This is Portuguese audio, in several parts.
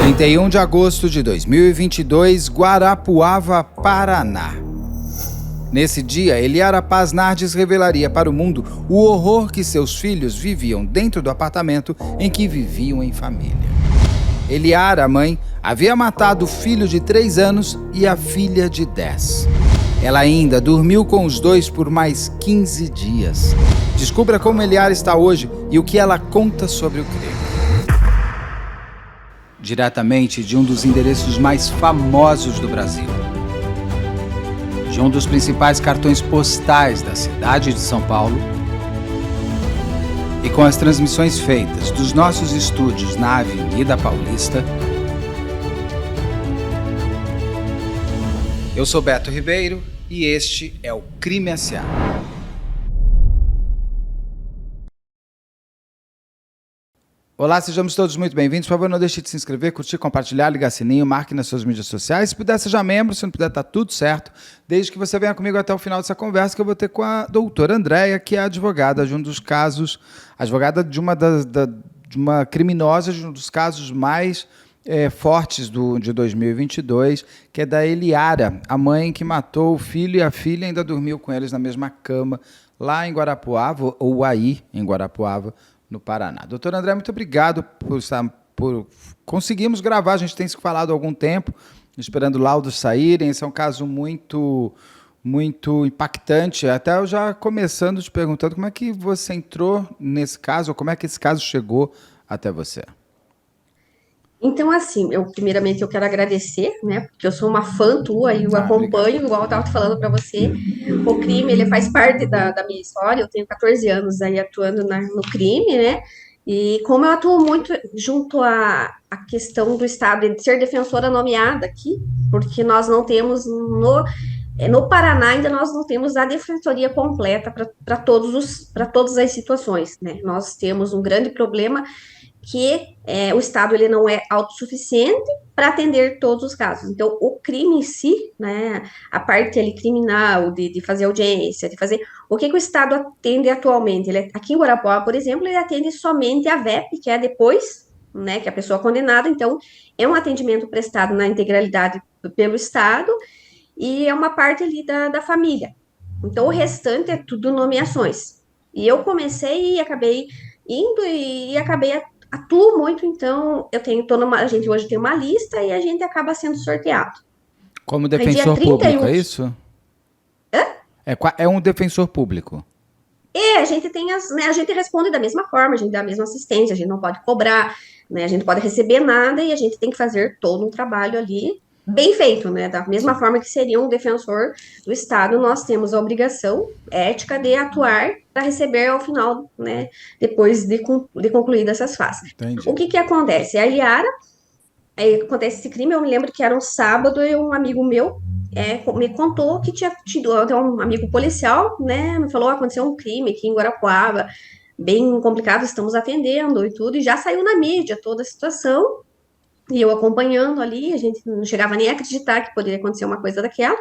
31 de agosto de 2022, Guarapuava, Paraná. Nesse dia, Eliara Paz Nardes revelaria para o mundo o horror que seus filhos viviam dentro do apartamento em que viviam em família. Eliara, a mãe, havia matado o filho de 3 anos e a filha de 10. Ela ainda dormiu com os dois por mais 15 dias. Descubra como Eliara está hoje e o que ela conta sobre o crime. Diretamente de um dos endereços mais famosos do Brasil. De um dos principais cartões postais da cidade de São Paulo. E com as transmissões feitas dos nossos estúdios na Avenida Paulista. Eu sou Beto Ribeiro e este é o Crime S.A. Olá, sejamos todos muito bem-vindos. Por favor, não deixe de se inscrever, curtir, compartilhar, ligar sininho, marque nas suas mídias sociais. Se puder, seja membro. Se não puder, tá tudo certo. Desde que você venha comigo até o final dessa conversa, que eu vou ter com a doutora Andréia, que é advogada de um dos casos, advogada de uma criminosa, de um dos casos mais fortes de 2022, que é da Eliara, a mãe que matou o filho e a filha e ainda dormiu com eles na mesma cama, lá em Guarapuava, ou aí em Guarapuava, no Paraná. Doutor André, muito obrigado por conseguirmos gravar. A gente tem se falado há algum tempo, esperando laudos saírem. Esse é um caso muito impactante. Até eu já começando te perguntando como é que você entrou nesse caso, ou como é que esse caso chegou até você. Então, assim, primeiramente eu quero agradecer, né, porque eu sou uma fã tua e eu acompanho, obrigado. Igual eu estava te falando para você, o crime, ele faz parte da minha história. Eu tenho 14 anos aí atuando no crime, né, e como eu atuo muito junto à questão do Estado de ser defensora nomeada aqui, porque nós não temos no Paraná ainda nós não temos a defensoria completa para todas as situações, né, nós temos um grande problema que o Estado ele não é autossuficiente para atender todos os casos. Então, o crime em si, né, a parte ali, criminal, de fazer audiência, de fazer... O que o Estado atende atualmente? Aqui em Guarapuava, por exemplo, ele atende somente a VEP, que é depois, né, que a pessoa é condenada. Então, é um atendimento prestado na integralidade pelo Estado e é uma parte ali da família. Então, o restante é tudo nomeações. E eu comecei e acabei indo e acabei atuo muito, então a gente hoje tem uma lista e a gente acaba sendo sorteado. Como defensor público, é isso? Hã? É um defensor público. A gente tem a gente responde da mesma forma, a gente dá a mesma assistência, a gente não pode cobrar, né? A gente não pode receber nada e a gente tem que fazer todo um trabalho ali bem feito, né? Da mesma forma que seria um defensor do Estado, nós temos a obrigação ética de atuar para receber ao final, né? Depois de concluídas essas fases. Entendi. O que acontece? A Eliara, acontece esse crime, eu me lembro que era um sábado e um amigo meu me contou que tinha tido um amigo policial, né? Me falou, aconteceu um crime aqui em Guarapuava, bem complicado, estamos atendendo e tudo, e já saiu na mídia toda a situação. E eu acompanhando ali, a gente não chegava nem a acreditar que poderia acontecer uma coisa daquela.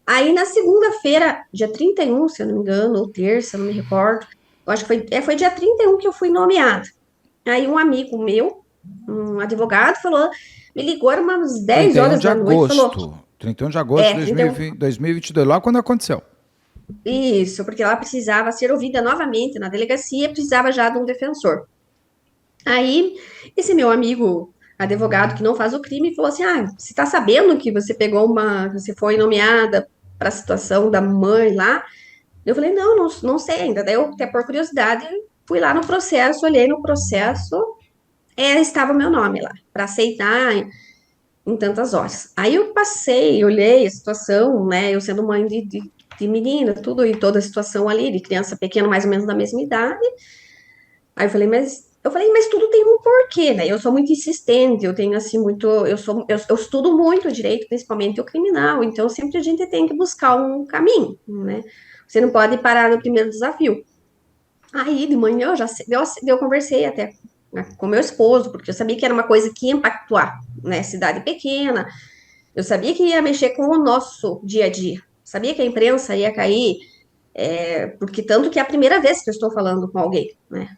Aí, na segunda-feira, dia 31, se eu não me engano, ou terça, não me recordo, eu acho que foi dia 31 que eu fui nomeada. Aí, um amigo meu, um advogado, me ligou, era umas 10 horas da noite, falou... 31 de agosto de 2022, logo quando aconteceu. Isso, porque ela precisava ser ouvida novamente na delegacia, precisava já de um defensor. Aí, esse meu amigo advogado que não faz o crime falou assim: você tá sabendo que você você foi nomeada para a situação da mãe lá? Eu falei: não sei ainda. Daí eu, até por curiosidade, fui lá no processo, olhei no processo, estava meu nome lá, para aceitar em tantas horas. Aí eu passei, olhei a situação, né? Eu sendo mãe de menina, tudo, e toda a situação ali, de criança pequena, mais ou menos da mesma idade. Aí eu falei, mas tudo tem um porquê, né? Eu sou muito insistente, eu tenho assim muito, eu estudo muito direito, principalmente o criminal, então sempre a gente tem que buscar um caminho, né? Você não pode parar no primeiro desafio. Aí de manhã eu conversei até, né, com meu esposo, porque eu sabia que era uma coisa que ia impactar, né? Cidade pequena, eu sabia que ia mexer com o nosso dia a dia, sabia que a imprensa ia cair Porque tanto que é a primeira vez que eu estou falando com alguém, né?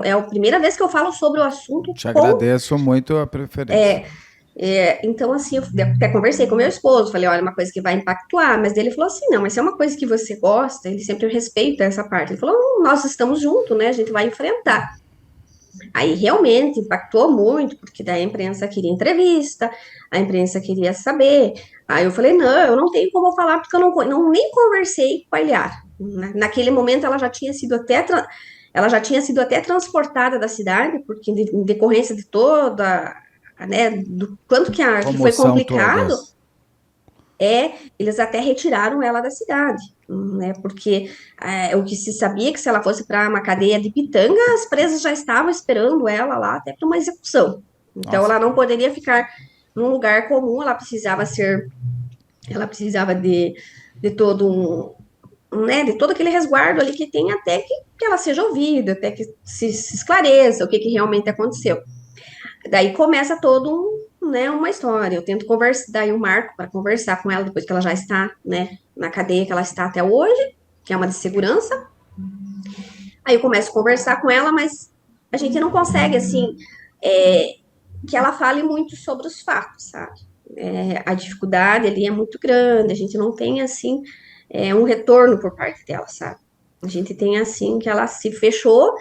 É a primeira vez que eu falo sobre o assunto Te com. agradeço muito a preferência. Então, assim, eu até conversei com meu esposo, falei, olha, uma coisa que vai impactuar, mas ele falou assim, não, mas se é uma coisa que você gosta, ele sempre respeita essa parte. Ele falou, nós estamos juntos, né? A gente vai enfrentar. Aí realmente impactou muito, porque daí a imprensa queria entrevista, a imprensa queria saber. Aí eu falei, não, eu não tenho como falar, porque eu nem conversei com a Eliara. Naquele momento ela já tinha sido ela já tinha sido até transportada da cidade, porque em decorrência de toda, né, do quanto que foi Comoção complicado, toda. eles até retiraram ela da cidade, né? Porque o que se sabia é que se ela fosse para uma cadeia de Pitanga, as presas já estavam esperando ela lá até para uma execução. Então Nossa. ela não poderia ficar num lugar comum, ela precisava de todo né, de todo aquele resguardo ali que tem até que ela seja ouvida, até que se esclareça o que realmente aconteceu. Daí começa né, uma história. Eu tento conversar, daí eu marco para conversar com ela depois que ela já está, né, na cadeia que ela está até hoje, que é uma de segurança. Aí eu começo a conversar com ela, mas a gente não consegue, assim, que ela fale muito sobre os fatos, sabe? A dificuldade ali é muito grande, a gente não tem, assim, um retorno por parte dela, sabe? A gente tem, assim, que ela se fechou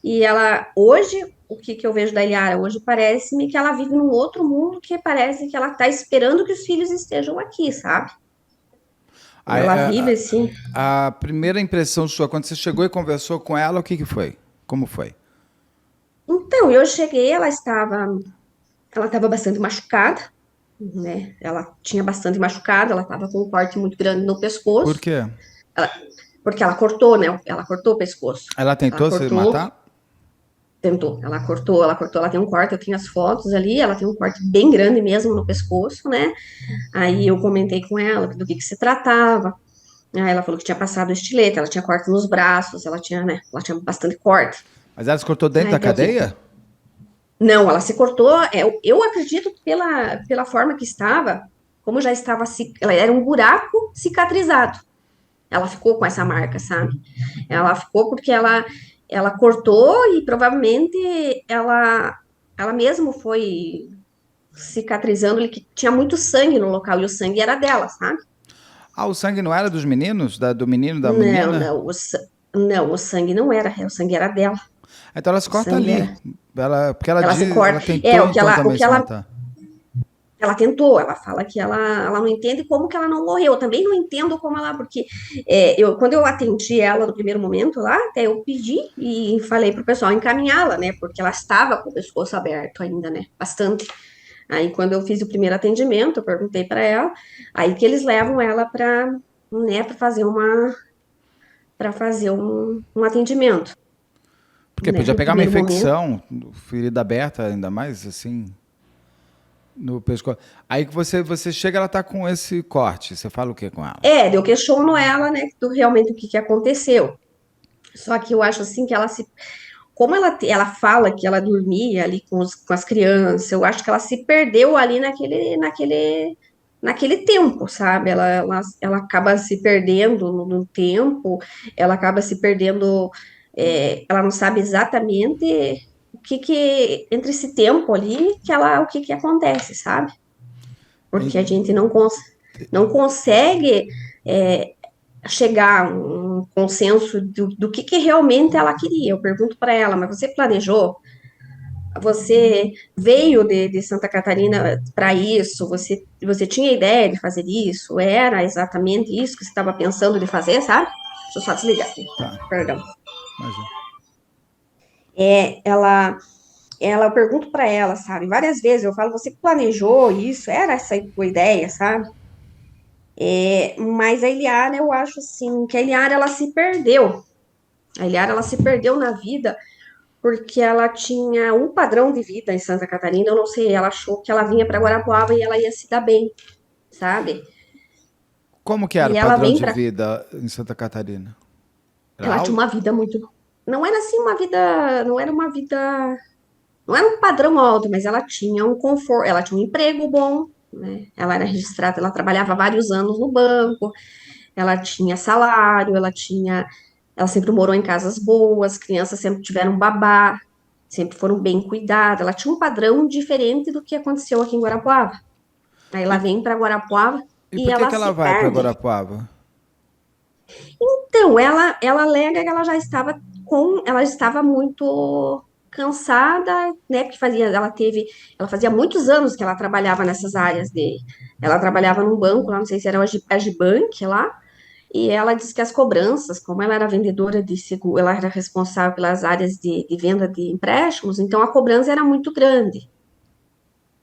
e ela, hoje, o que eu vejo da Eliara hoje, parece-me que ela vive num outro mundo que parece que ela tá esperando que os filhos estejam aqui, sabe? Aí, Ela vive assim. a primeira impressão sua, quando você chegou e conversou com ela, o que que foi? Como foi? Então, eu cheguei, ela estava bastante machucada, né? Ela tinha bastante machucado, ela estava com um corte muito grande no Por pescoço, quê? ela- porque ela cortou, né? Ela cortou o pescoço. Ela Ela tentou se cortou, matar? tentou, ela cortou, ela tem um corte, eu tenho as fotos ali, ela tem um corte bem grande mesmo no pescoço, né? Aí eu comentei com ela do que se tratava. Aí ela falou que tinha passado o estilete, ela tinha corte nos braços, ela tinha, né? Ela tinha bastante corte. Mas ela se cortou dentro Aí da deu que. cadeia? Não, ela se cortou. Eu acredito que pela forma que estava, como já estava, ela era um buraco cicatrizado. Ela ficou com essa marca, sabe? Ela ficou porque ela cortou e provavelmente ela mesmo foi cicatrizando, que tinha muito sangue no local e o sangue era dela, sabe? Ah, o sangue não era dos meninos? Do menino, da Não, menina? não, não, o sangue não era, o sangue era dela. Então ela se O corta sangue ali. era. Porque ela Ela se diz, ela corta. tentou então O também que se matar. ela tentou, ela fala que ela não entende como que ela não morreu. Eu também não entendo como ela, porque quando eu atendi ela no primeiro momento lá, até eu pedi e falei pro pessoal encaminhá-la, né? Porque ela estava com o pescoço aberto ainda, né? Bastante. Aí quando eu fiz o primeiro atendimento, eu perguntei para ela, aí que eles levam ela para, né, para fazer um atendimento, Porque né? podia No pegar uma primeiro momento. infecção, ferida aberta, ainda mais assim, no pescoço. Aí que você chega, ela tá com esse corte. Você fala o que com ela? Eu questiono ela, né, do realmente o que que aconteceu. Só que eu acho assim que como ela fala que ela dormia ali com as crianças, eu acho que ela se perdeu ali naquele tempo, sabe? Ela acaba se perdendo no tempo, ela acaba se perdendo, ela não sabe exatamente entre esse tempo ali, o que que acontece, sabe? Porque a Em- gente não consegue é, chegar a um consenso do que realmente ela queria. Eu pergunto para ela, mas você planejou? Você veio de Santa Catarina para isso? Você tinha ideia de fazer isso? Era exatamente isso que você estava pensando de fazer, sabe? Deixa eu só desligar aqui. Tá, Perdão. imagina. É, ela, eu pergunto para ela, sabe? Várias vezes eu falo, você planejou isso? Era essa a tua ideia, sabe? Mas a Eliara, eu acho assim, que a Eliara, ela se perdeu. A Eliara, ela se perdeu na vida porque ela tinha um padrão de vida em Santa Catarina, eu não sei, ela achou que ela vinha para Guarapuava e ela ia se dar bem, sabe? Como que era E o ela padrão vem de para, vida em Santa Catarina? Era ela tinha alto? uma vida muito, não era assim uma vida, não era um padrão alto, mas ela tinha um conforto, ela tinha um emprego bom, né? Ela era registrada, ela trabalhava vários anos no banco, ela tinha salário, ela sempre morou em casas boas, crianças sempre tiveram babá, sempre foram bem cuidadas, ela tinha um padrão diferente do que aconteceu aqui em Guarapuava. Aí ela E, vem para Guarapuava e e por que ela que ela se vai para perde. Guarapuava? Então, ela alega que ela estava muito cansada, né? Porque ela fazia muitos anos que ela trabalhava nessas áreas ela trabalhava num banco lá, não sei se era o Agibank lá, e ela disse que as cobranças, como ela era vendedora de seguro, ela era responsável pelas áreas de venda de empréstimos, então a cobrança era muito grande.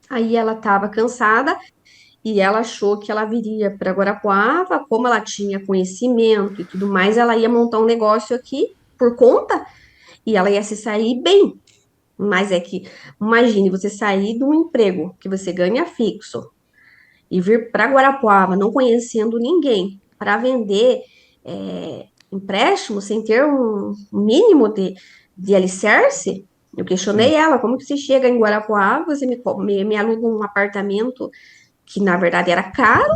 Aí ela estava cansada e ela achou que ela viria para Guarapuava, como ela tinha conhecimento e tudo mais, ela ia montar um negócio aqui por conta e ela ia se sair bem. Mas é que, imagine você sair de um emprego que você ganha fixo e vir para Guarapuava, não conhecendo ninguém, para vender empréstimo sem ter um mínimo de alicerce. Eu Sim. questionei ela, como que você chega em Guarapuava, você me aluga um apartamento que na verdade era caro,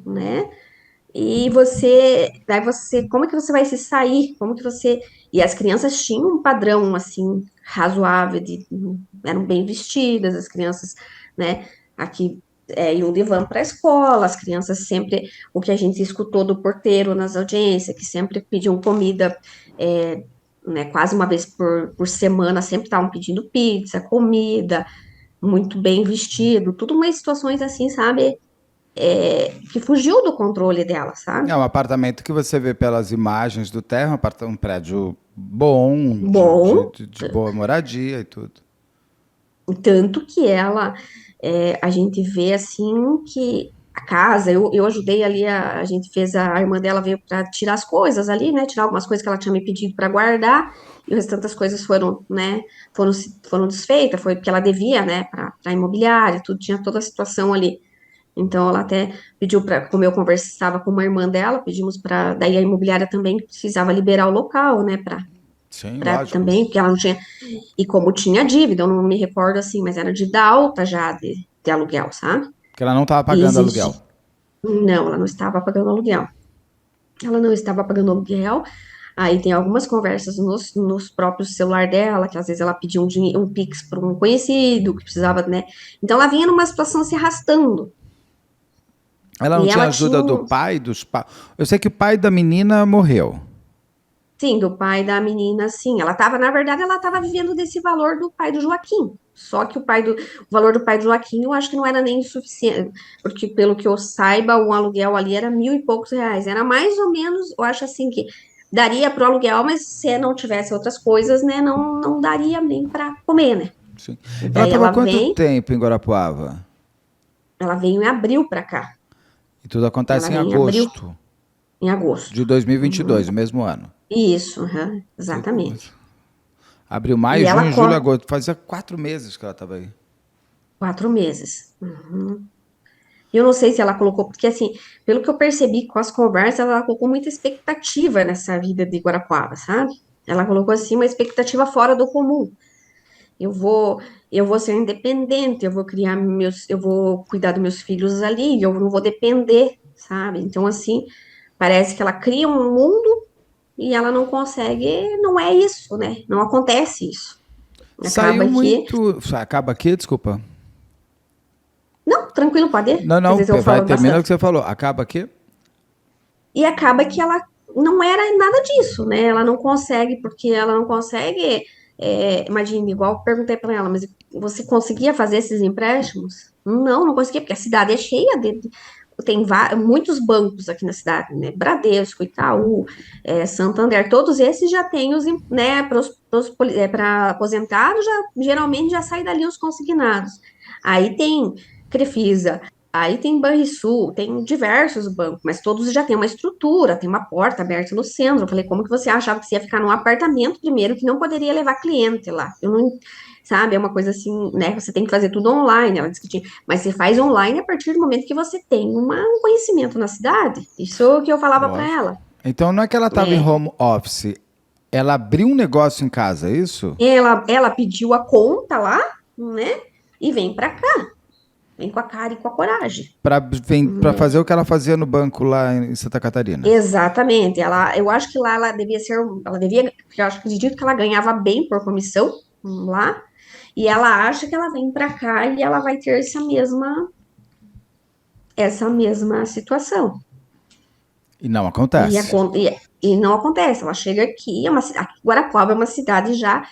né? Como que você vai se sair? Como que você. E as crianças tinham um padrão, assim, razoável, eram bem vestidas, as crianças, né? Aqui iam de van para a escola, as crianças sempre, o que a gente escutou do porteiro nas audiências, que sempre pediam comida, é, né, quase uma vez por semana, sempre estavam pedindo pizza, comida, muito bem vestido, tudo umas situações assim, sabe? Que fugiu do controle dela, sabe? É um apartamento que você vê pelas imagens do térreo, um prédio bom, Bom, de boa moradia e tudo. tanto que a gente vê assim que a casa, eu ajudei ali, a gente fez, a irmã dela veio para tirar as coisas ali, né? Tirar algumas coisas que ela tinha me pedido para guardar, e o restante das coisas foram, né? Foram desfeitas, foi porque ela devia, né? Para a imobiliária, tudo, tinha toda a situação ali. Então, ela até pediu para, como eu conversava com uma irmã dela, pedimos para, daí a imobiliária também precisava liberar o local, né, Sim, para lógico. também, porque ela não tinha, e como tinha dívida, eu não me recordo assim, mas era dívida alta já de aluguel, sabe? Porque ela não estava E pagando aluguel. existe, não, ela não estava pagando aluguel. Ela não estava pagando aluguel. Aí tem algumas conversas nos próprios celular dela, que às vezes ela pediu um Pix para um conhecido que precisava, né? Então ela vinha numa situação se arrastando. Ela não E tinha ela tinha ajuda do pai, dos pais. Eu sei que o pai da menina morreu. Sim, do pai da menina, sim. Ela estava, na verdade, ela estava vivendo desse valor do pai do Joaquim. Só que o valor do pai do Joaquim, eu acho que não era nem suficiente, porque pelo que eu saiba, o aluguel ali era 1.000 e poucos reais. Era mais ou menos, eu acho assim que daria para o aluguel, mas se não tivesse outras coisas, né, não daria nem para comer, né? Sim. Ela Daí estava quanto tempo em Guarapuava? ela veio em abril para cá. E tudo Ela acontece em veio em abril, agosto em agosto. de 2022, Uhum. o mesmo ano. Isso, uhum, exatamente. Abril, E maio, ela junho, julho, corre agosto. Fazia 4 meses que ela estava aí. 4 meses. Uhum. E eu não sei se ela colocou, porque assim, pelo que eu percebi com as conversas, ela colocou muita expectativa nessa vida de Guarapuava, sabe? Ela colocou assim uma expectativa fora do comum. Eu vou, eu vou ser independente, eu vou cuidar dos meus filhos ali, eu não vou depender, sabe? Então assim, parece que ela cria um mundo e ela não consegue, não é isso, né? Não acontece isso. Saiu Acaba que, muito. Acaba aqui, desculpa. não, tranquilo, pode ir, Não, que às não, vezes eu vai, falo termina o bastante. que você falou. Acaba aqui? E acaba que ela não era nada disso, né? Ela não consegue, porque ela não consegue. Imagina, igual eu perguntei para ela, mas você conseguia fazer esses empréstimos? Não, não conseguia, porque a cidade é cheia tem muitos bancos aqui na cidade, né? Bradesco, Itaú, Santander, todos esses já têm né, para aposentados, geralmente já sai dali os consignados. Aí tem Crefisa, aí tem Banrisul, tem diversos bancos, mas todos já têm uma estrutura, tem uma porta aberta no centro. Eu falei, como que você achava que você ia ficar num apartamento primeiro que não poderia levar cliente lá? Eu não, sabe, é uma coisa assim, né? Você tem que fazer tudo online. Ela disse que tinha, mas você faz online a partir do momento que você tem um conhecimento na cidade. Isso é o que eu falava para Lógico. ela. Então não é que ela estava em É, home office, ela abriu um negócio em casa, é isso? ela pediu a conta lá, né? E vem para cá. vem com a cara e com a coragem. Para fazer o que ela fazia no banco lá em Santa Catarina. Exatamente. Eu acho que lá ela devia ser, porque eu acredito que ela ganhava bem por comissão lá, e ela acha que ela vem para cá e ela vai ter essa mesma situação. E não E, acontece. e não acontece. Ela chega aqui, Guarapuava é uma cidade já,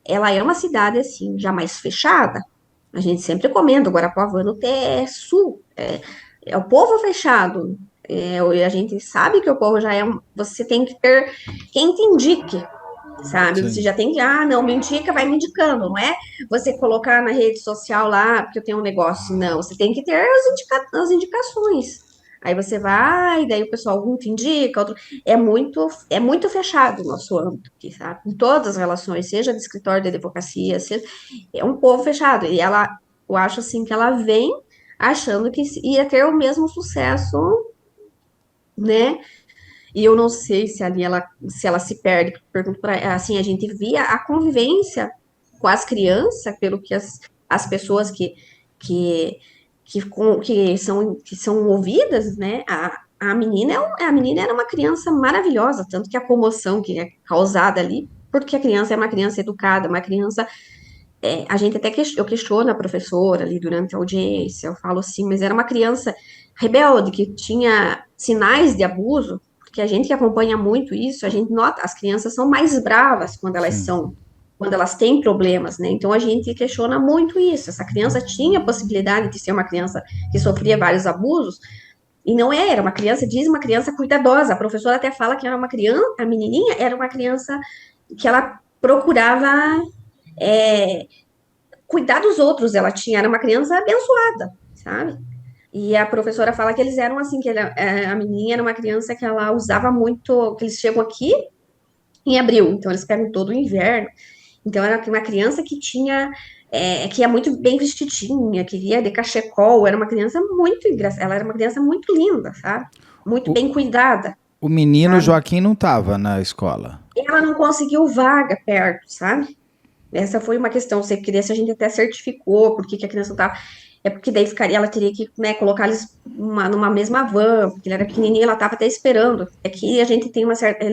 ela é uma cidade assim, já mais fechada. A gente sempre comenta, o Guarapuavano é sul, é o povo fechado. A gente sabe que o povo já você tem que ter quem te indique, sabe? Você Sim. já tem que, não, me indica, vai me indicando, não é você colocar na rede social lá, porque eu tenho um negócio, não, você tem que ter as indicações. Aí você vai, daí o pessoal um te indica, outro. É muito fechado o nosso âmbito aqui, sabe? Em todas as relações, seja de escritório de advocacia, seja, é um povo fechado. E eu acho assim que ela vem achando que ia ter o mesmo sucesso, né? E eu não sei se ali se ela se perde, pergunto para assim, a gente via a convivência com as crianças, pelo que as pessoas que, que são ouvidas, né? A menina era uma criança maravilhosa, tanto que a comoção que é causada ali, porque a criança é uma criança educada, uma criança. A gente até eu questiono a professora ali durante a audiência, eu falo assim, mas era uma criança rebelde, que tinha sinais de abuso, porque a gente que acompanha muito isso, a gente nota, as crianças são mais bravas Sim. quando elas têm problemas, né? Então a gente questiona muito isso. Essa criança tinha a possibilidade de ser uma criança que sofria vários abusos, e não era uma criança, diz uma criança cuidadosa. A professora até fala que era uma criança, a menininha era uma criança que ela procurava é, cuidar dos outros. Ela era uma criança abençoada, sabe? E a professora fala que eles eram assim, a menininha era uma criança que ela usava muito, que eles chegam aqui em abril, então eles pegam todo o inverno. Então era uma criança que tinha, que ia muito bem vestidinha, que ia de cachecol, era uma criança muito engraçada, ela era uma criança muito linda, sabe? Muito O, bem cuidada, o menino sabe? Joaquim não estava na escola. Ela não conseguiu vaga perto, sabe? Essa foi uma questão, se queria, se a gente até certificou por que que a criança não estava. É porque daí ficaria, ela teria que, né, colocar eles numa mesma van, porque ele era pequenininho, ela estava até esperando. É que a gente tem uma certa,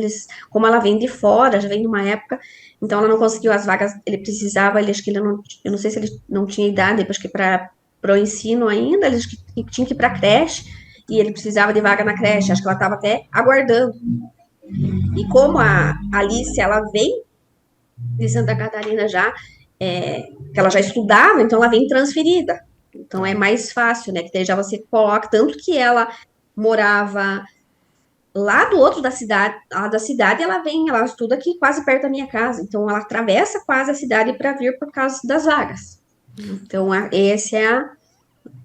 como ela vem de fora, já vem de uma época, então ela não conseguiu as vagas, ele precisava, acho que ele não, eu não sei se ele não tinha idade, acho que para o ensino ainda, ele acho que tinha que ir para a creche, e ele precisava de vaga na creche, acho que ela estava até aguardando. E como a Alice, ela vem de Santa Catarina já, que ela já estudava, então ela vem transferida. Então é mais fácil, né? Que daí já você coloca, tanto que ela morava lá do outro da cidade, lá da cidade, ela estuda aqui quase perto da minha casa. Então ela atravessa quase a cidade para vir por causa das vagas. Então esse é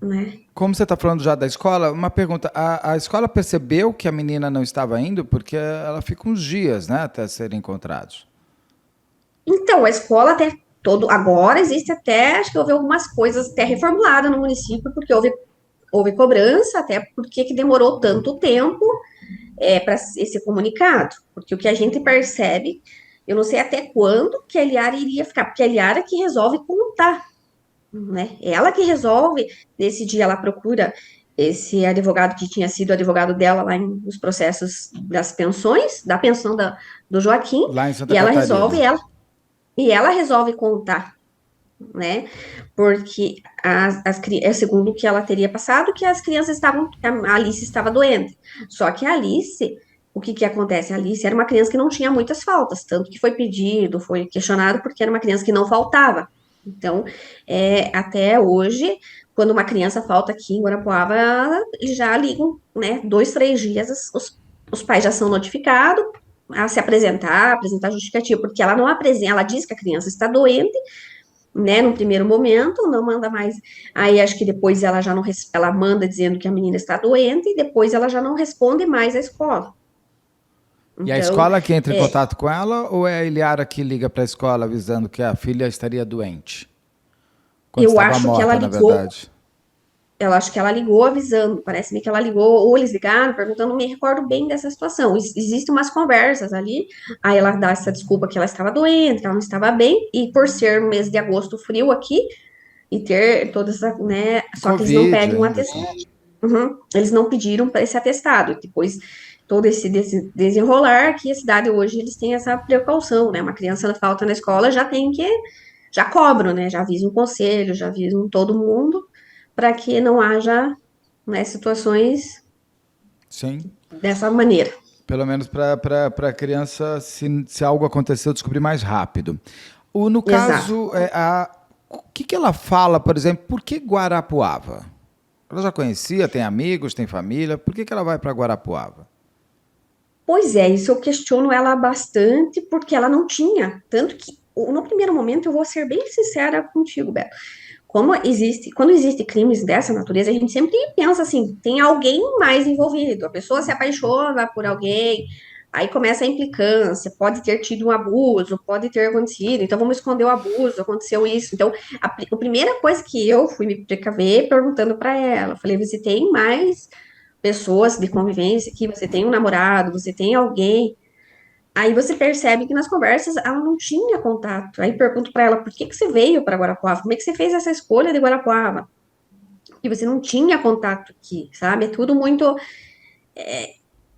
né? Como você está falando já da escola, uma pergunta. A escola percebeu que a menina não estava indo? Porque ela fica uns dias, né, até serem encontrados. Então, a escola até agora existe até, acho que houve algumas coisas até reformuladas no município, porque houve cobrança, até porque que demorou tanto tempo para esse comunicado. Porque o que a gente percebe, eu não sei até quando que a Eliara iria ficar, porque a Eliara é que resolve contar, né? Ela que resolve, nesse dia ela procura esse advogado que tinha sido advogado dela lá nos processos das pensões, da pensão do Joaquim, Lá em Santa e ela resolve, Catarina. ela resolve contar, né? Porque segundo o que ela teria passado, que as crianças estavam, a Alice estava doente. Só que a Alice, o que que acontece? A Alice era uma criança que não tinha muitas faltas, tanto que foi pedido, foi questionado, porque era uma criança que não faltava. Então, até hoje, quando uma criança falta aqui em Guarapuava, eles já ligam, né? 2, 3 dias, os pais já são notificados a se apresentar justificativa, porque ela não apresenta, ela diz que a criança está doente, né, no primeiro momento, não manda mais. Aí acho que depois ela já não ela manda dizendo que a menina está doente e depois ela já não responde mais à escola. E a Então, escola que entra em contato com ela ou é a Eliara que liga para a escola avisando que a filha estaria doente? Quando eu estava acho que ela morta, na ligou, verdade. eu acho que ela ligou avisando, parece-me que ela ligou, ou eles ligaram perguntando, não me recordo bem dessa situação. Existem umas conversas ali, aí ela dá essa desculpa que ela estava doente, que ela não estava bem, e por ser mês de agosto frio aqui, e ter todas, né? Só que eles não Covid pedem um ainda. atestado. Uhum. Eles não pediram para esse atestado. Depois, todo esse desenrolar, que a cidade hoje eles têm essa precaução, né? Uma criança falta na escola já tem que, já cobram, né? Já avisam o conselho, já avisam todo mundo, para que não haja, né, situações Sim. dessa maneira. Pelo menos para a criança, se algo aconteceu, descobrir mais rápido. No Exato. caso, o que ela fala, por exemplo, por que Guarapuava? Ela já conhecia, tem amigos, tem família, por que ela vai para Guarapuava? Pois é, isso eu questiono ela bastante, porque ela não tinha. Tanto que, no primeiro momento, eu vou ser bem sincera contigo, Beto. Quando existe crimes dessa natureza, a gente sempre pensa assim, tem alguém mais envolvido. A pessoa se apaixona por alguém, aí começa a implicância, pode ter tido um abuso, pode ter acontecido, então vamos esconder o abuso, aconteceu isso. Então, a primeira coisa que eu fui me precaver perguntando para ela, falei, você tem mais pessoas de convivência aqui, você tem um namorado, você tem alguém. Aí você percebe que nas conversas ela não tinha contato. Aí pergunto para ela, por que que você veio para Guarapuava? Como é que você fez essa escolha de Guarapuava? E você não tinha contato aqui, sabe? É tudo muito.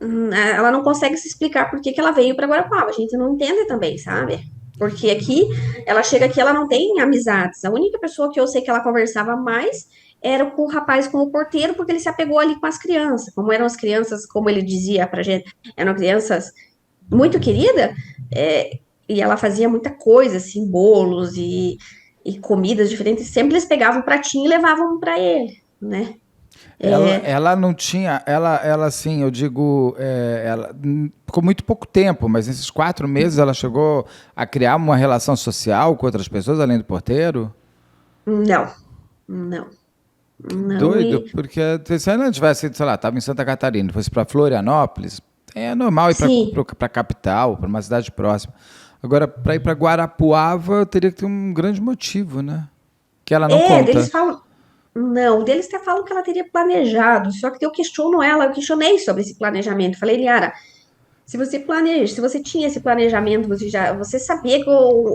Ela não consegue se explicar por que que ela veio para Guarapuava. A gente não entende também, sabe? Porque aqui, ela chega aqui, ela não tem amizades. A única pessoa que eu sei que ela conversava mais era com o rapaz, com o porteiro, porque ele se apegou ali com as crianças. Como eram as crianças, como ele dizia pra gente, eram crianças muito querida, e ela fazia muita coisa, assim, bolos e comidas diferentes. Sempre eles pegavam um pratinho e levavam para ele, né? Ela não tinha, ela assim, eu digo, ela ficou muito pouco tempo, mas nesses 4 meses ela chegou a criar uma relação social com outras pessoas além do porteiro? Não, não, Que não. doido, porque se ela tivesse, sei lá, estava em Santa Catarina, fosse para Florianópolis, é normal ir Sim, para a capital, para uma cidade próxima. Agora, para ir para Guarapuava, teria que ter um grande motivo, né? Que ela não deles conta. falam. Não, deles até falam que ela teria planejado, só que eu questiono ela, eu questionei sobre esse planejamento. Falei, Liara, se você planeja, se você tinha esse planejamento, você sabia que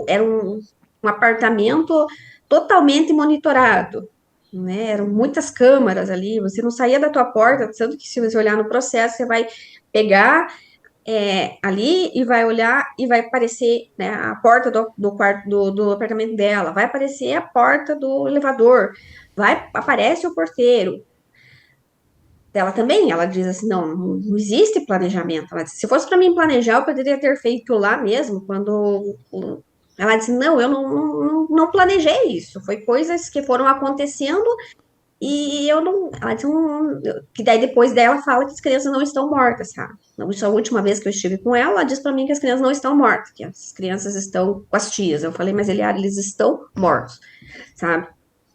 era um apartamento totalmente monitorado, né? Eram muitas câmaras ali, você não saía da tua porta, tanto que se você olhar no processo, você vai pegar ali e vai olhar e vai aparecer, né, a porta do quarto do apartamento dela, vai aparecer a porta do elevador, aparece o porteiro. Ela também, ela diz assim, não existe planejamento. Ela disse, se fosse para mim planejar, eu poderia ter feito lá mesmo, quando ela disse, não, eu não planejei isso. Foi coisas que foram acontecendo e eu não. Ela disse, que daí depois dela fala que as crianças não estão mortas, sabe? Isso, a última vez que eu estive com ela disse para mim que as crianças não estão mortas, que as crianças estão com as tias. Eu falei, mas Eliara, eles estão mortos, sabe?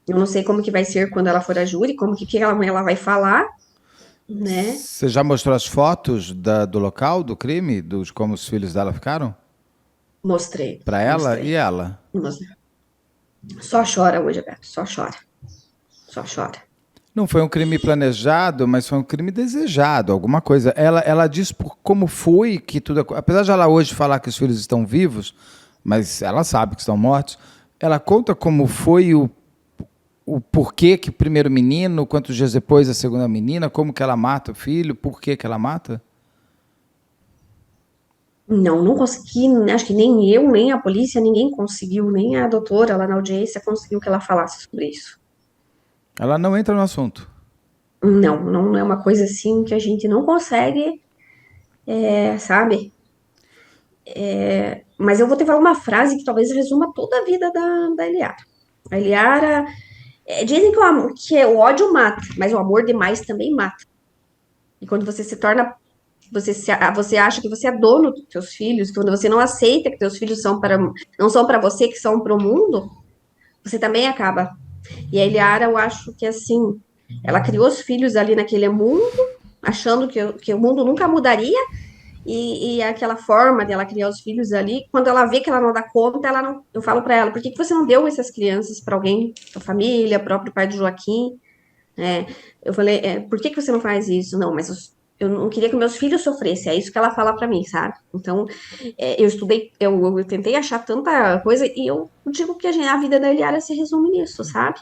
Eu não sei como que vai ser quando ela for a júri, como que ela vai falar, né? Você já mostrou as fotos do local do crime, dos como os filhos dela ficaram? Mostrei, Para ela e mostrei, ela? mostrei. Só chora hoje, Beto, só chora, só chora. Não foi um crime planejado, mas foi um crime desejado, alguma coisa. Ela diz como foi que tudo. Apesar de ela hoje falar que os filhos estão vivos, mas ela sabe que estão mortos, ela conta como foi o porquê que o primeiro menino, quantos dias depois a segunda menina, como que ela mata o filho, por que ela mata? Não consegui, acho que nem eu, nem a polícia, ninguém conseguiu, nem a doutora lá na audiência conseguiu que ela falasse sobre isso. Ela não entra no assunto. Não é uma coisa assim que a gente não consegue, sabe? Mas eu vou te falar uma frase que talvez resuma toda a vida da Eliara. A Eliara, dizem que o ódio mata, mas o amor demais também mata. E quando você se torna, você acha que você é dono dos seus filhos, quando você não aceita que seus filhos não são para você, que são para o mundo, você também acaba. E a Eliara, eu acho que assim, ela criou os filhos ali naquele mundo, achando que o mundo nunca mudaria, e aquela forma dela criar os filhos ali, quando ela vê que ela não dá conta, eu falo para ela, por que você não deu essas crianças para alguém, sua família, próprio pai do Joaquim? É, eu falei, por que você não faz isso? Não, mas eu não queria que meus filhos sofressem, é isso que ela fala para mim, sabe? Então, eu estudei, eu tentei achar tanta coisa, e eu digo que a vida da Eliara se resume nisso, sabe?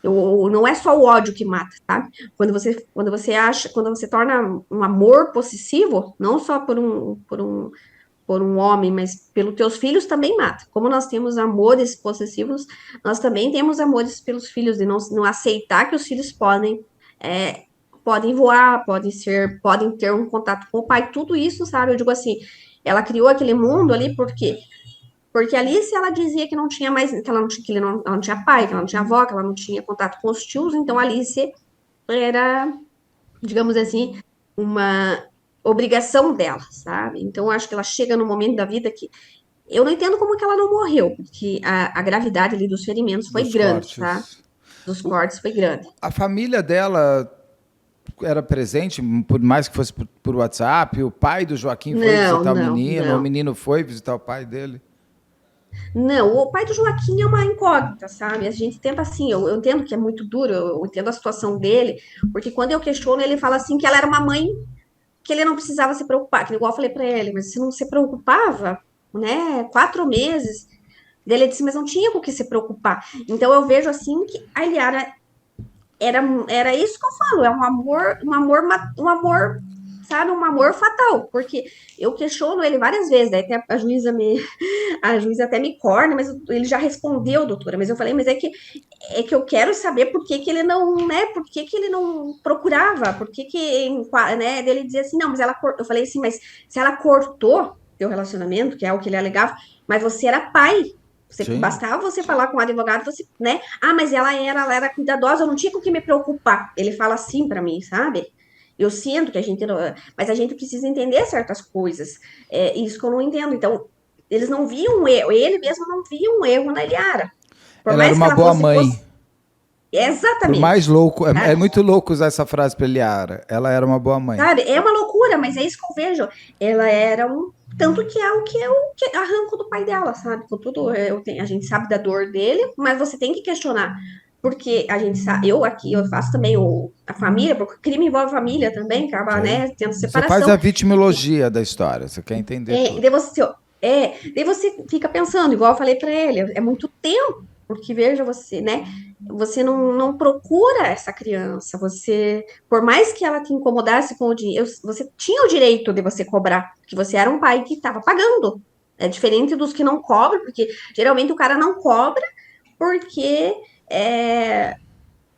Não é só o ódio que mata, tá? Quando você torna um amor possessivo, não só por um homem, mas pelos teus filhos também mata. Como nós temos amores possessivos, nós também temos amores pelos filhos, e não aceitar que os filhos é, podem voar, podem ter um contato com o pai, tudo isso, sabe? Eu digo assim, ela criou aquele mundo ali porque ali, se ela dizia que não tinha mais, que ela não tinha, ela não tinha pai, que ela não tinha avó, que ela não tinha contato com os tios, então a Alice era, digamos assim, uma obrigação dela, sabe? Então eu acho que ela chega num momento da vida que eu não entendo como que ela não morreu, porque a gravidade ali dos ferimentos foi Dos grande, tá? cortes. Dos O- cortes foi grande. a família dela era presente, por mais que fosse por WhatsApp? O pai do Joaquim foi Não, visitar não, o não. menino foi visitar o pai dele? Não, o pai do Joaquim é uma incógnita, sabe? A gente tenta assim, eu entendo que é muito duro, eu entendo a situação dele, porque quando eu questiono, ele fala assim que ela era uma mãe que ele não precisava se preocupar, que igual eu falei pra ele, mas você não se preocupava, né? 4 meses. Ele disse, mas não tinha com o que se preocupar. Então eu vejo assim que a Eliana era isso que eu falo, é um amor, sabe, um amor fatal, porque eu questiono ele várias vezes, daí até a juíza até me corna, mas ele já respondeu, doutora, mas eu falei, mas é que eu quero saber por que que ele não, né, por que que ele não procurava, por que que, né, ele dizia assim, não, mas eu falei assim, mas se ela cortou teu relacionamento, que é o que ele alegava, mas você era pai, Sim. bastava você falar com o advogado, você, né? Ah, mas ela era cuidadosa, eu não tinha com o que me preocupar. Ele fala assim pra mim, sabe? Eu sinto que a gente, mas a gente precisa entender certas coisas. É isso que eu não entendo. Então, eles não viam um erro, ele mesmo não via um erro na Eliara. Por Ela era mais que uma ela boa fosse, mãe. Por mais exatamente, louco, é sabe? muito louco usar essa frase para Eliara. Ela era uma boa mãe. Sabe? É uma loucura, mas é isso que eu vejo. Ela era um. Tanto que é o que eu arranco do pai dela, sabe? Com tudo, a gente sabe da dor dele, mas você tem que questionar. Porque a gente sabe, eu aqui, eu faço também a família, porque o crime envolve família também, acaba, Sim. né, tendo Você faz a separação. vitimologia da história. Você quer entender E tudo. daí você fica pensando, igual eu falei pra ele, é muito tempo, porque veja você, né? Você não procura essa criança, você, por mais que ela te incomodasse com o dinheiro, você tinha o direito de você cobrar, porque você era um pai que estava pagando. É diferente dos que não cobram, porque geralmente o cara não cobra porque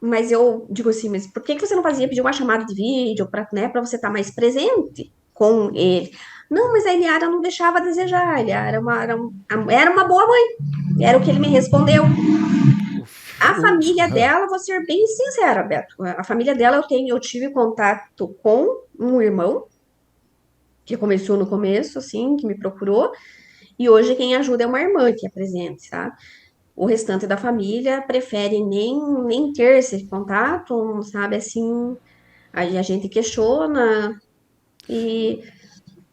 mas eu digo assim, mas por que que você não fazia pedir uma chamada de vídeo para, né, para você estar mais presente com ele? Não, mas a Eliara não deixava a desejar. A Eliara era uma boa mãe. Era o que ele me respondeu. O, A família ah, dela, vou ser bem sincera, Beto. A família dela eu tive contato com um irmão que começou no começo, assim, que me procurou, e hoje quem ajuda é uma irmã que é presente, sabe? O restante da família prefere nem ter esse contato, sabe? Assim, aí a gente questiona e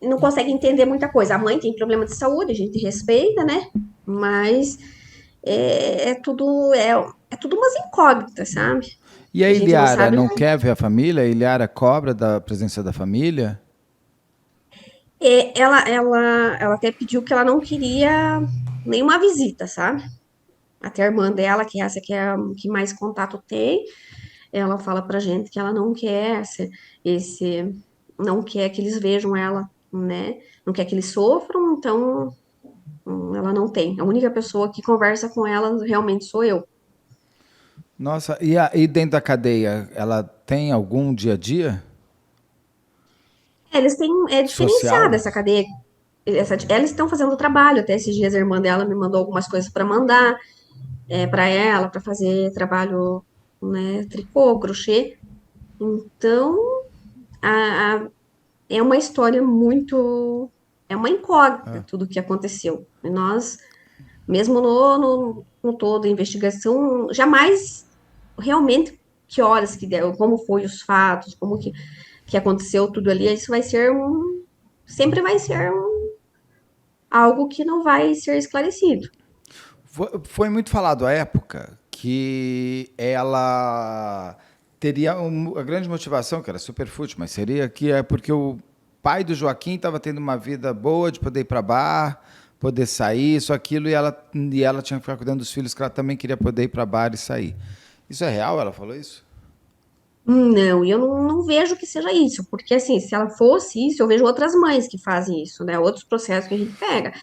não consegue entender muita coisa. A mãe tem problema de saúde, a gente respeita, né? Mas é tudo umas incógnitas, sabe? e a Que a gente não Eliara sabe. não quer ver a família? A Eliara cobra da presença da família? Ela até pediu que ela não queria nenhuma visita, sabe? Até a irmã dela, que é essa que é a que mais contato tem, ela fala pra gente que ela não quer esse não quer que eles vejam ela, né? Não quer que eles sofram, então ela não tem. A única pessoa que conversa com ela realmente sou eu. Nossa, e dentro da cadeia, ela tem algum dia a dia Eles têm, é diferenciada social? essa cadeia. Eles estão fazendo trabalho. Até esses dias a irmã dela me mandou algumas coisas para mandar para ela, para fazer trabalho, né, tricô, crochê. Então, a, é uma história muito. É uma incógnita tudo o que aconteceu. E nós, mesmo no todo, a investigação, jamais realmente que horas que deu, como foi os fatos, que aconteceu tudo ali, isso vai ser sempre vai ser algo que não vai ser esclarecido. Foi muito falado à época que ela teria a grande motivação, que era super fútil, mas seria que é porque o pai do Joaquim estava tendo uma vida boa de poder ir para bar, poder sair, isso, aquilo, e ela tinha que ficar cuidando dos filhos, que ela também queria poder ir para bar e sair. Isso é real? Ela falou isso? Não, e eu não vejo que seja isso, porque assim, se ela fosse isso, eu vejo outras mães que fazem isso, né? Outros processos que a gente pega.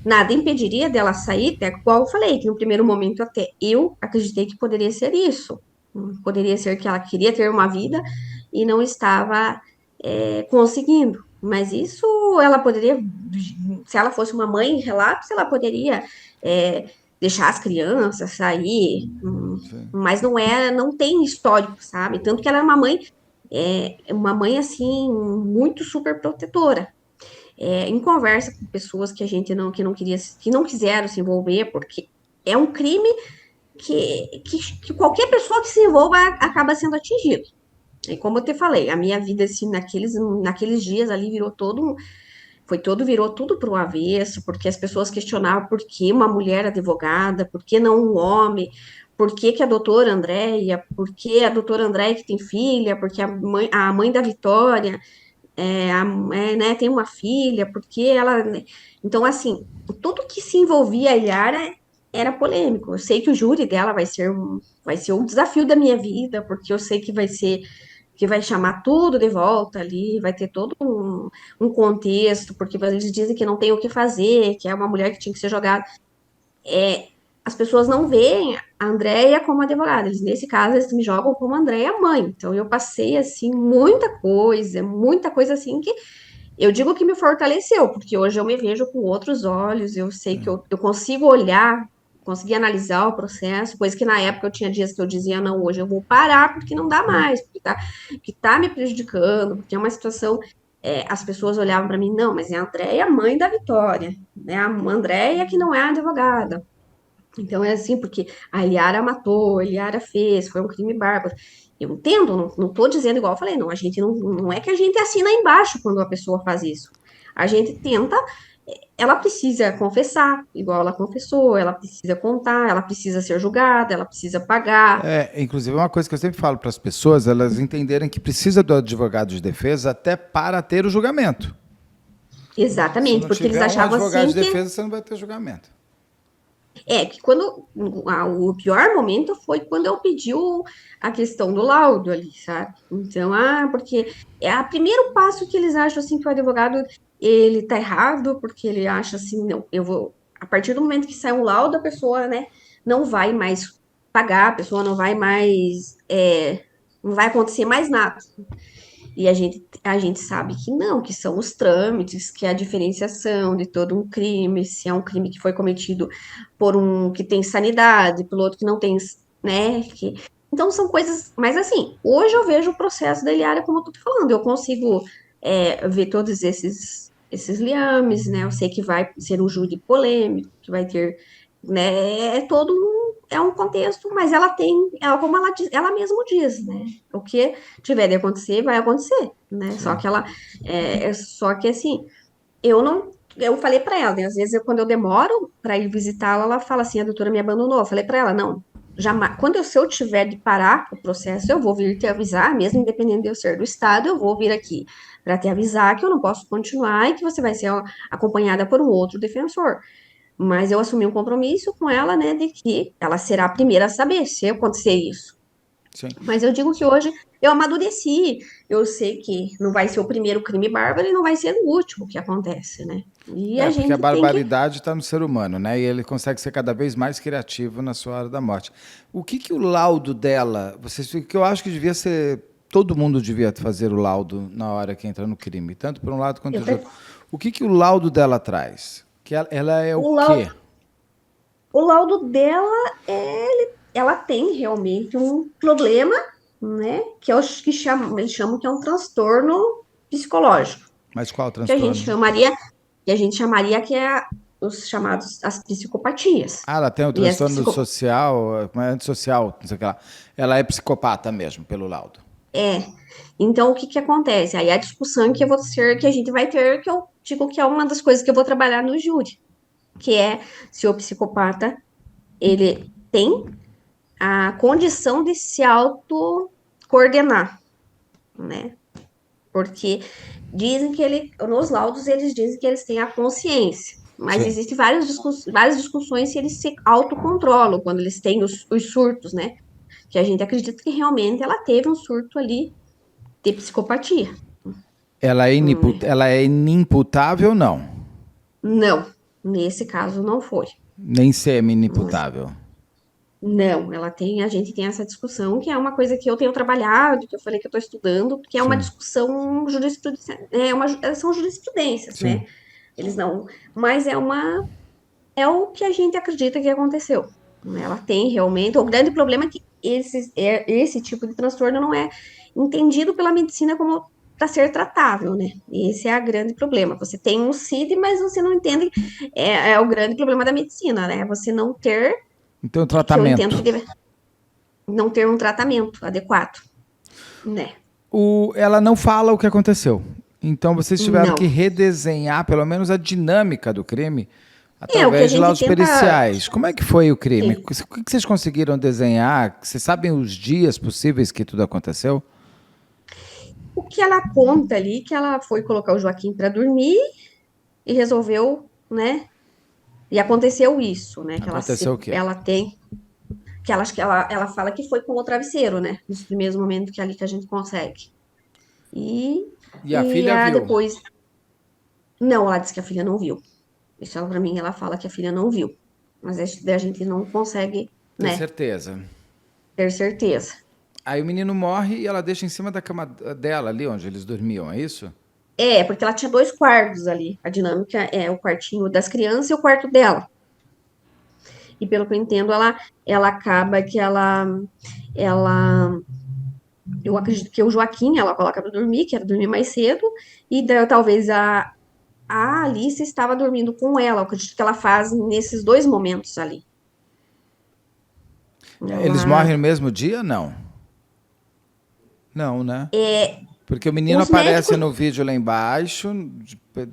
Nada impediria dela sair, até igual eu falei, que no primeiro momento até eu acreditei que poderia ser isso. Poderia ser que ela queria ter uma vida e não estava conseguindo. Mas isso ela poderia, se ela fosse uma mãe em relapso, ela poderia é, deixar as crianças sair, Sim. mas não tem histórico, sabe? Tanto que ela é uma mãe assim, muito super protetora em conversa com pessoas que a gente não queria, que não quiseram se envolver, porque é um crime que qualquer pessoa que se envolva acaba sendo atingido. E como eu te falei, a minha vida, assim, naqueles dias ali virou tudo para o avesso, porque as pessoas questionavam por que uma mulher advogada, por que não um homem, por que que a doutora Andréia, por que a doutora Andréia que tem filha, porque a mãe da Vitória, né, tem uma filha, porque ela. Né? Então, assim, tudo que se envolvia a Ilhara era polêmico. Eu sei que o júri dela vai ser um desafio da minha vida, porque eu sei que vai chamar tudo de volta ali, vai ter todo um contexto, porque eles dizem que não tem o que fazer, que é uma mulher que tinha que ser jogada. As pessoas não veem a Andréia como advogada, nesse caso, eles me jogam como Andréia mãe. Então, eu passei, assim, muita coisa, assim, que eu digo que me fortaleceu, porque hoje eu me vejo com outros olhos, eu sei que eu consigo olhar, conseguir analisar o processo, coisa que na época eu tinha dias que eu dizia, não, hoje eu vou parar porque não dá mais, que tá me prejudicando, porque é uma situação, as pessoas olhavam para mim, não, mas é a Andréia, mãe da Vitória, né, a Andréia que não é advogada. Então é assim, porque a Eliara matou, a Eliara fez, foi um crime bárbaro. Eu entendo, não tô dizendo igual eu falei, não, a gente não é que a gente assina embaixo quando a pessoa faz isso. A gente tenta, ela precisa confessar, igual ela confessou, ela precisa contar, ela precisa ser julgada, ela precisa pagar. Inclusive, uma coisa que eu sempre falo para as pessoas, elas entenderem que precisa do advogado de defesa até para ter o julgamento. Se Exatamente, não porque eles tiver um achavam advogado assim de que defesa, você não vai ter julgamento. que quando o pior momento foi quando eu pedi a questão do laudo ali, sabe? Então, porque é o primeiro passo que eles acham assim que o advogado ele tá errado, porque ele acha assim, não, eu vou a partir do momento que sai um laudo, a pessoa, né, não vai mais pagar, a pessoa não vai mais não vai acontecer mais nada. E a gente sabe que não, que são os trâmites, que é a diferenciação de todo um crime, se é um crime que foi cometido por um que tem sanidade, pelo outro que não tem, né? Então são coisas, mas assim, hoje eu vejo o processo da Eliara como eu tô te falando, eu consigo ver todos esses liames, né? Eu sei que vai ser um júri polêmico, que vai ter, né? É um contexto, mas como ela mesma diz, né? O que tiver de acontecer, vai acontecer, né? Só Sim. que só que assim, eu falei para ela, né? Às vezes quando eu demoro para ir visitá-la, ela fala assim, a doutora me abandonou. Eu falei para ela, não, jamais, se eu tiver de parar o processo, eu vou vir te avisar, mesmo independente de eu ser do estado, eu vou vir aqui para te avisar que eu não posso continuar e que você vai ser acompanhada por um outro defensor. Mas eu assumi um compromisso com ela, né, de que ela será a primeira a saber se acontecer isso. Sim. Mas eu digo que hoje eu amadureci. Eu sei que não vai ser o primeiro crime bárbaro e não vai ser o último que acontece, né? E a Porque a gente tem que. barbaridade está no ser humano, né? E ele consegue ser cada vez mais criativo na sua hora da morte. O que, que o laudo dela, que eu acho que devia ser, todo mundo devia fazer o laudo na hora que entra no crime, tanto por um lado quanto Eu, do outro. O que, que o laudo dela traz? Que ela é o o quê? laudo, o laudo dela ela tem realmente um problema, né? Que eu acho que eles chamam que é um transtorno psicológico, Mas qual o que a gente transtorno? chamaria, que a gente chamaria que é os chamados as psicopatias. Ah, ela tem o E as transtorno social, como é antissocial, não sei o que lá. Ela é psicopata mesmo, pelo laudo. É. Então, o que que acontece? Aí a discussão que a gente vai ter, que eu digo que é uma das coisas que eu vou trabalhar no júri, que é se o psicopata ele tem a condição de se autocoordenar, né? Porque dizem que nos laudos eles dizem que eles têm a consciência, mas Sim. existem várias discussões se eles se autocontrolam quando eles têm os surtos, né? que a gente acredita que realmente ela teve um surto ali de psicopatia. Ela é inimputável, não? Não, nesse caso não foi. Nem semi-inimputável. Não, a gente tem essa discussão, que é uma coisa que eu tenho trabalhado, que eu falei que eu estou estudando, que é uma Sim, discussão jurisprudencial, são jurisprudências, sim. né? Eles não, mas é o que a gente acredita que aconteceu. Ela tem realmente, o grande problema é que esse tipo de transtorno não é entendido pela medicina como para ser tratável, né? Esse é o grande problema. Você tem um CID, mas você não entende, é o grande problema da medicina, né? Você não ter, Então, o que eu entendo que tratamento. deve não ter um tratamento adequado, né? Ela não fala o que aconteceu. Então, vocês tiveram Não. que redesenhar, pelo menos, a dinâmica do crime, É o que a através de lá gente os tenta. periciais. Como é que foi o crime? Sim. O que vocês conseguiram desenhar? Vocês sabem os dias possíveis que tudo aconteceu? O que ela conta ali, que ela foi colocar o Joaquim para dormir e resolveu, né? E aconteceu isso, né? Que Aconteceu o quê? ela tem, que ela fala que foi com o travesseiro, né? Nos primeiros momentos que é ali que a gente consegue. E, E a filha viu. depois, não, ela disse que a filha não viu. Isso ela, pra mim, ela fala que a filha não viu. Mas a gente não consegue, Ter né? certeza. Ter certeza. Aí o menino morre e ela deixa em cima da cama dela, ali onde eles dormiam, é isso? É, porque ela tinha dois quartos ali. A dinâmica é o quartinho das crianças e o quarto dela. E pelo que eu entendo, ela acaba que ela, eu acredito que o Joaquim ela coloca para dormir, que era dormir mais cedo, e talvez a Alice estava dormindo com ela. Eu acredito que ela faz nesses dois momentos ali. Eles morrem Ela, no mesmo dia? Não. Não, né? Porque o menino os aparece médicos, no vídeo lá embaixo,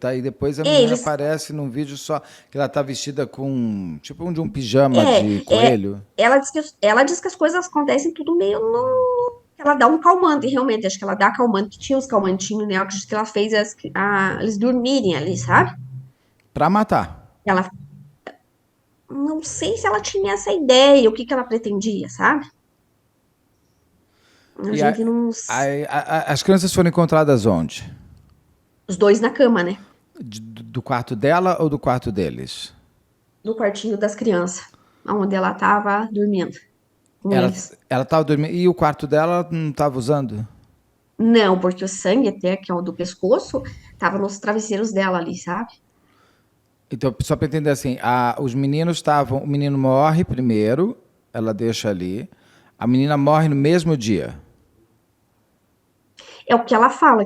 daí depois a menina eles, aparece num vídeo só que ela tá vestida com tipo de um pijama de é, coelho. ela diz que as coisas acontecem tudo meio no. Ela dá um calmante, realmente. Acho que ela dá calmante. Tinha os calmantinhos, né? Eu acredito que ela fez eles dormirem ali, sabe? Pra matar. Ela, não sei se ela tinha essa ideia, o que que ela pretendia, sabe? A E gente não. as crianças foram encontradas onde? Os dois na cama, né? Do quarto dela ou do quarto deles? No quartinho das crianças, onde ela tava dormindo com Ela, eles. ela tava dormindo. E o quarto dela ela não estava usando? Não, porque o sangue até, que é o do pescoço, tava nos travesseiros dela ali, sabe? Então, só para entender assim, os meninos estavam. O menino morre primeiro, ela deixa ali. A menina morre no mesmo dia. É o que ela fala,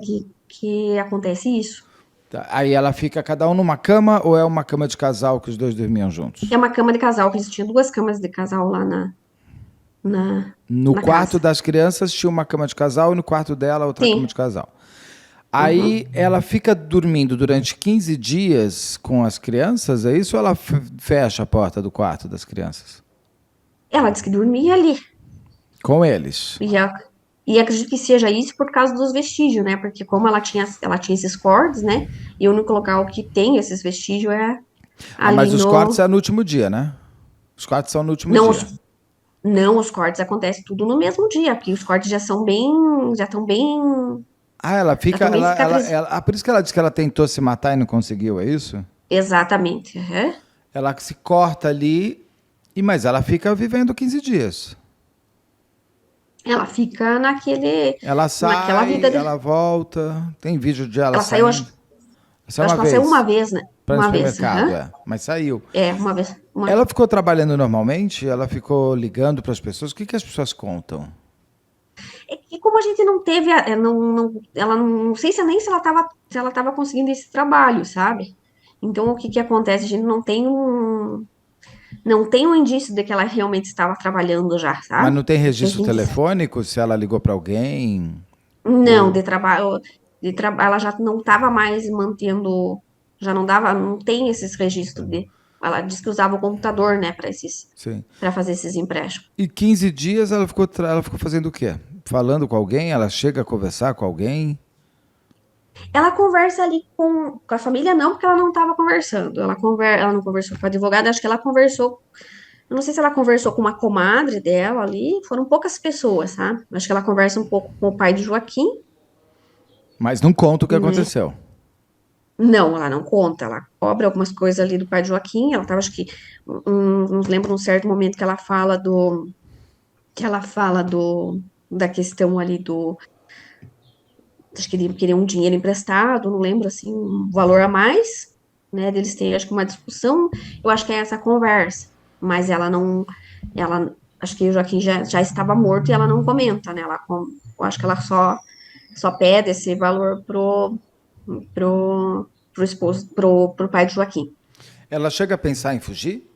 que acontece isso. Tá, aí ela fica cada um numa cama ou é uma cama de casal que os dois dormiam É juntos? uma cama de casal, que eles tinham duas camas de casal lá na, No na quarto casa. das crianças tinha uma cama de casal e no quarto dela outra cama Sim. de casal. Uhum. Aí ela fica dormindo durante 15 dias com as crianças, é isso? Ou ela fecha a porta do quarto das crianças? Ela disse que dormia ali. Com eles. E, e acredito que seja isso por causa dos vestígios, né? Porque como ela tinha esses cordes, né? E o único local que tem esses vestígios é Ah, ali mas os cortes no. é no último dia, né? Os cortes são no último Não, dia. não, os cortes acontecem tudo no mesmo dia, porque os cortes já são bem. Já estão bem. Ah, ela Já fica. estão bem cicatrizados. Por isso que ela disse que ela tentou se matar e não conseguiu, é isso? Exatamente. Aham. Ela se corta ali, mas ela fica vivendo 15 dias. Ela fica Ela naquela vida. sai, ela volta. Tem vídeo de ela Ela saiu, saindo. Essa é acho uma que ela saiu uma vez. vez, né? Para ir no Uma vez, supermercado, aham. é. Mas saiu. É, uma vez. Ela ficou trabalhando normalmente? Ela ficou ligando para as pessoas? O que as pessoas contam? É que como a gente não teve, ela não sei se ela tava conseguindo esse trabalho, sabe? Então o que que acontece? A gente não tem um indício de que ela realmente estava trabalhando já, Mas sabe? não tem O que a registro gente telefônico se ela ligou para alguém? não Ou. de trabalho, ela já não estava mais mantendo, já não dava, não tem esses registros de. Ela disse que usava o computador, né, Sim. para fazer esses empréstimos. E 15 dias ela ficou fazendo o quê? Falando com alguém? Ela chega a conversar com alguém? Ela conversa ali com a família, não, porque ela não estava conversando. Ela não conversou com a advogada, acho que ela conversou. Eu não sei se ela conversou com uma comadre dela ali, foram poucas pessoas, sabe? Acho que ela conversa um pouco com o pai de Joaquim, Mas não conta o que né? aconteceu. Não, ela não conta, ela cobra algumas coisas ali do pai de Joaquim, ela tava, acho que, não lembro um certo momento da questão ali acho que ele queria um dinheiro emprestado, não lembro, assim, um valor a mais, né, deles terem, acho que uma discussão, eu acho que é essa conversa, mas acho que o Joaquim já estava morto e ela não comenta, né, eu acho que ela só pede esse valor pro esposo, pro pai de Joaquim. Ela chega a pensar em fugir?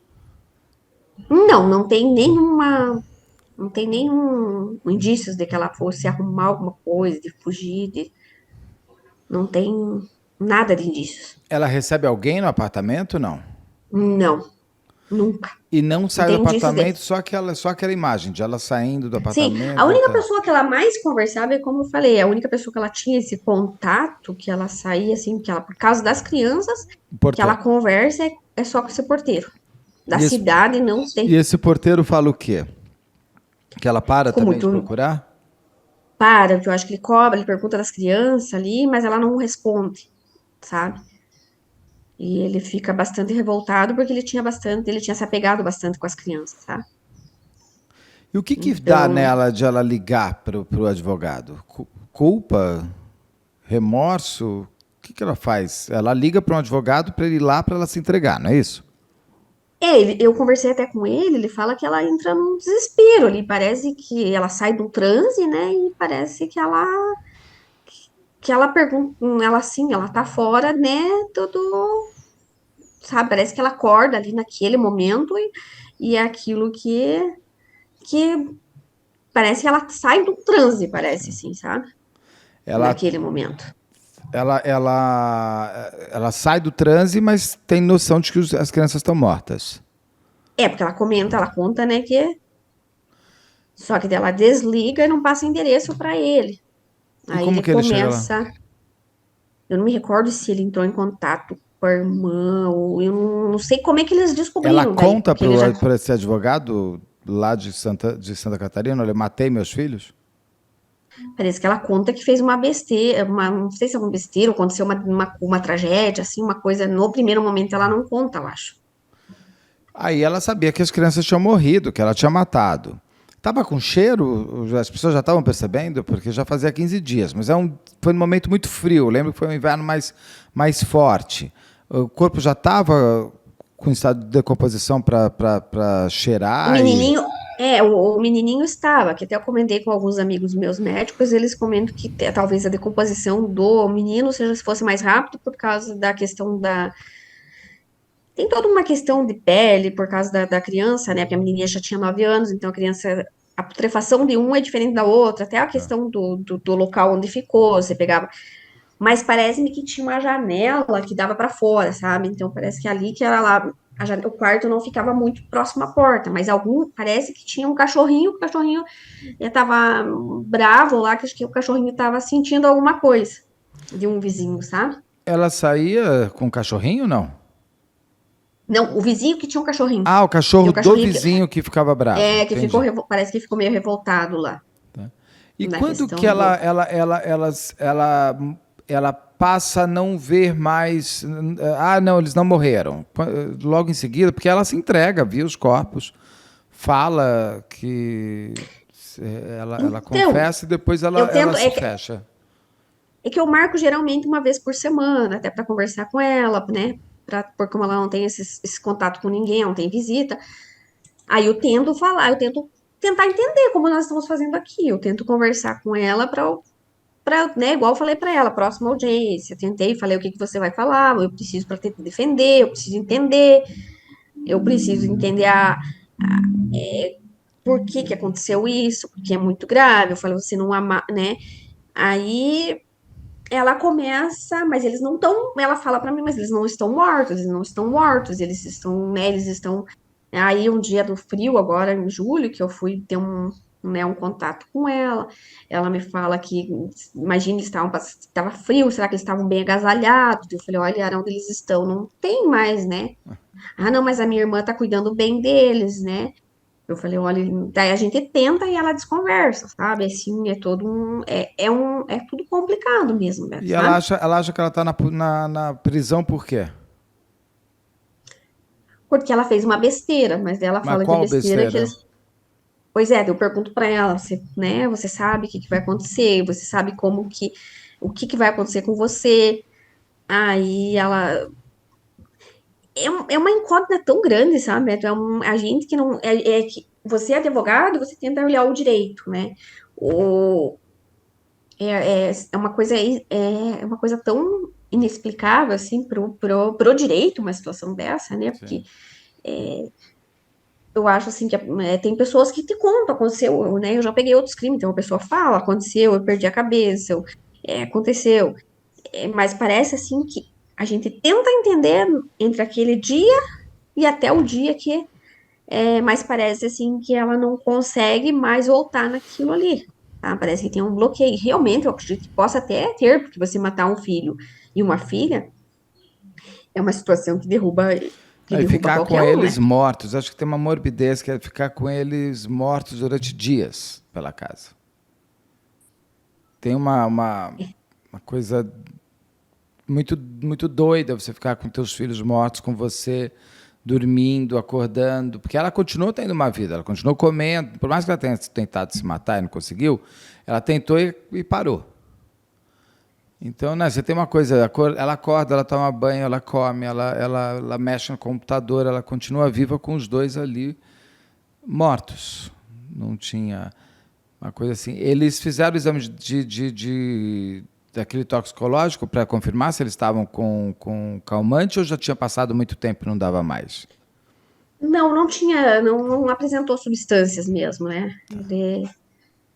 Não, não tem nenhum indícios de que ela fosse arrumar alguma coisa, de fugir, não tem nada de indícios. Ela recebe alguém no apartamento? Não. Não, nunca. E não Não sai do tem indícios de. apartamento, só aquela imagem de ela saindo do Sim, a apartamento e única tal. pessoa que ela mais conversava, é como eu falei, a única pessoa que ela tinha esse contato, que ela saía assim, que ela, por causa das crianças, O que ela porteiro. conversa é só com esse porteiro. Da E esse, cidade não e tem. esse porteiro fala o quê? Que ela para Ficou também de muito. procurar? Para, porque eu acho que ele cobra, ele pergunta das crianças ali, mas ela não responde, sabe? E ele fica bastante revoltado porque ele tinha se apegado bastante com as crianças, sabe? E o que que dá Então, nela de ela ligar pro advogado? Culpa? Remorso? O que que ela faz? Ela liga para um advogado para ele ir lá para ela se entregar, não é isso? eu conversei até com ele fala que ela entra num desespero ali, parece que ela sai do transe, né? E parece que ela pergunta, ela assim, ela tá fora, né, sabe? Parece que ela acorda ali naquele momento e é aquilo que parece que ela sai do transe, parece assim, sabe? Ela, Naquele momento. ela sai do transe, mas tem noção de que as crianças estão mortas. É, porque ela conta, né, que só que daí ela desliga e não passa endereço para ele. E Aí como ele que ele chega lá? começa, eu não me recordo se ele entrou em contato com a irmã, ou eu não sei como é que eles Ela descobriram daí, conta porque ele já para esse advogado lá de Santa Catarina, olha, eu matei meus filhos? parece que ela conta que fez uma besteira, não sei se é uma besteira, ou aconteceu uma tragédia, assim, uma coisa, no primeiro momento ela não conta, eu acho. Aí ela sabia que as crianças tinham morrido, que ela tinha matado. Tava com cheiro, as pessoas já estavam percebendo, porque já fazia 15 dias, mas foi um momento muito frio. Eu lembro que foi um inverno mais forte. O corpo já estava com estado de decomposição para O cheirar e. menininho, o menininho estava, que até eu comentei com alguns amigos meus médicos, eles comentam que talvez a decomposição do menino seja se fosse mais rápido por causa da questão da. Tem toda uma questão de pele por causa da criança, né? Porque a menininha já tinha 9 anos, então a criança. A putrefação de um é diferente da outra, até a questão do local onde ficou, você pegava. Mas parece-me que tinha uma janela que dava para fora, sabe? Então parece que ali que era lá, o quarto não ficava muito próximo à porta, mas parece que tinha um cachorrinho, o cachorrinho estava bravo lá, que acho que o cachorrinho estava sentindo alguma coisa de um vizinho, sabe? Ela saía com o cachorrinho, não? Não, o vizinho que tinha um cachorrinho. Ah, o Tem cachorro um do cachorrinho vizinho que ficava bravo. que ficou, Entendi. parece que ficou meio revoltado lá, E na quando que questão do. ela passa a não ver mais. Ah, não, eles não morreram. Logo em seguida, porque ela se entrega, viu os corpos, fala que ela Então, confessa e depois ela, eu ela tento. se fecha. É que eu marco geralmente uma vez por semana, até para conversar com ela, né? Por como ela não tem esse contato com ninguém, ela não tem visita. Aí eu tento falar, eu tento tentar entender como nós estamos fazendo aqui. Eu tento conversar com ela né? Igual eu falei para ela, próxima audiência. Tentei, falei o que que você vai falar, eu preciso para te defender, eu preciso entender por que que aconteceu isso, porque é muito grave. Eu falei, você não ama, né? Aí ela começa, mas eles não estão, ela fala pra mim, mas eles não estão mortos, eles não estão mortos, eles estão, né, eles estão. Aí um dia do frio, agora em julho, que eu fui ter né, um contato com ela. Ela me fala que, imagina, estava frio, será que eles estavam bem agasalhados? Eu falei, olha, onde eles estão, não tem mais, né? Ah, não, mas a minha irmã tá cuidando bem deles, né? Eu falei, olha, daí a gente tenta e ela desconversa, sabe? Assim, é todo é tudo complicado mesmo, Beto, E sabe? ela acha que ela está na prisão por quê? Porque ela fez uma besteira, mas ela Mas fala que a qual besteira é que besteira? eles. Pois é, eu pergunto pra ela, você, né? Você sabe o que que vai acontecer, você sabe o que que vai acontecer com você. Aí ela é uma incógnita tão grande, sabe? Beto? A gente que não é que você é advogado, você tenta olhar o direito, né? O, é uma coisa é uma coisa tão inexplicável assim pro direito uma situação dessa, né? Porque Sim. eu acho assim que tem pessoas que te contam, aconteceu, né? Eu já peguei outros crimes, então a pessoa fala, aconteceu, eu perdi a cabeça, aconteceu. Mas parece assim que a gente tenta entender entre aquele dia e até o dia que mas parece assim que ela não consegue mais voltar naquilo ali. Tá? Parece que tem um bloqueio. Realmente, eu acredito que possa até ter, porque você matar um filho e uma filha é uma situação que Aí derruba ficar com qualquer um, eles né? mortos. Acho que tem uma morbidez que é ficar com eles mortos durante dias pela casa. Tem uma coisa muito doida você ficar com teus filhos mortos, com você dormindo, acordando, porque ela continuou tendo uma vida, ela continuou comendo, por mais que ela tenha tentado se matar e não conseguiu, ela tentou e parou. Então, né, você tem uma coisa, ela acorda, ela toma banho, ela come, ela mexe no computador, ela continua viva com os dois ali mortos. Não tinha uma coisa assim. Eles fizeram o exame daquele toxicológico para confirmar se eles estavam com calmante ou já tinha passado muito tempo e não dava mais? Não, não tinha, não apresentou substâncias mesmo, né?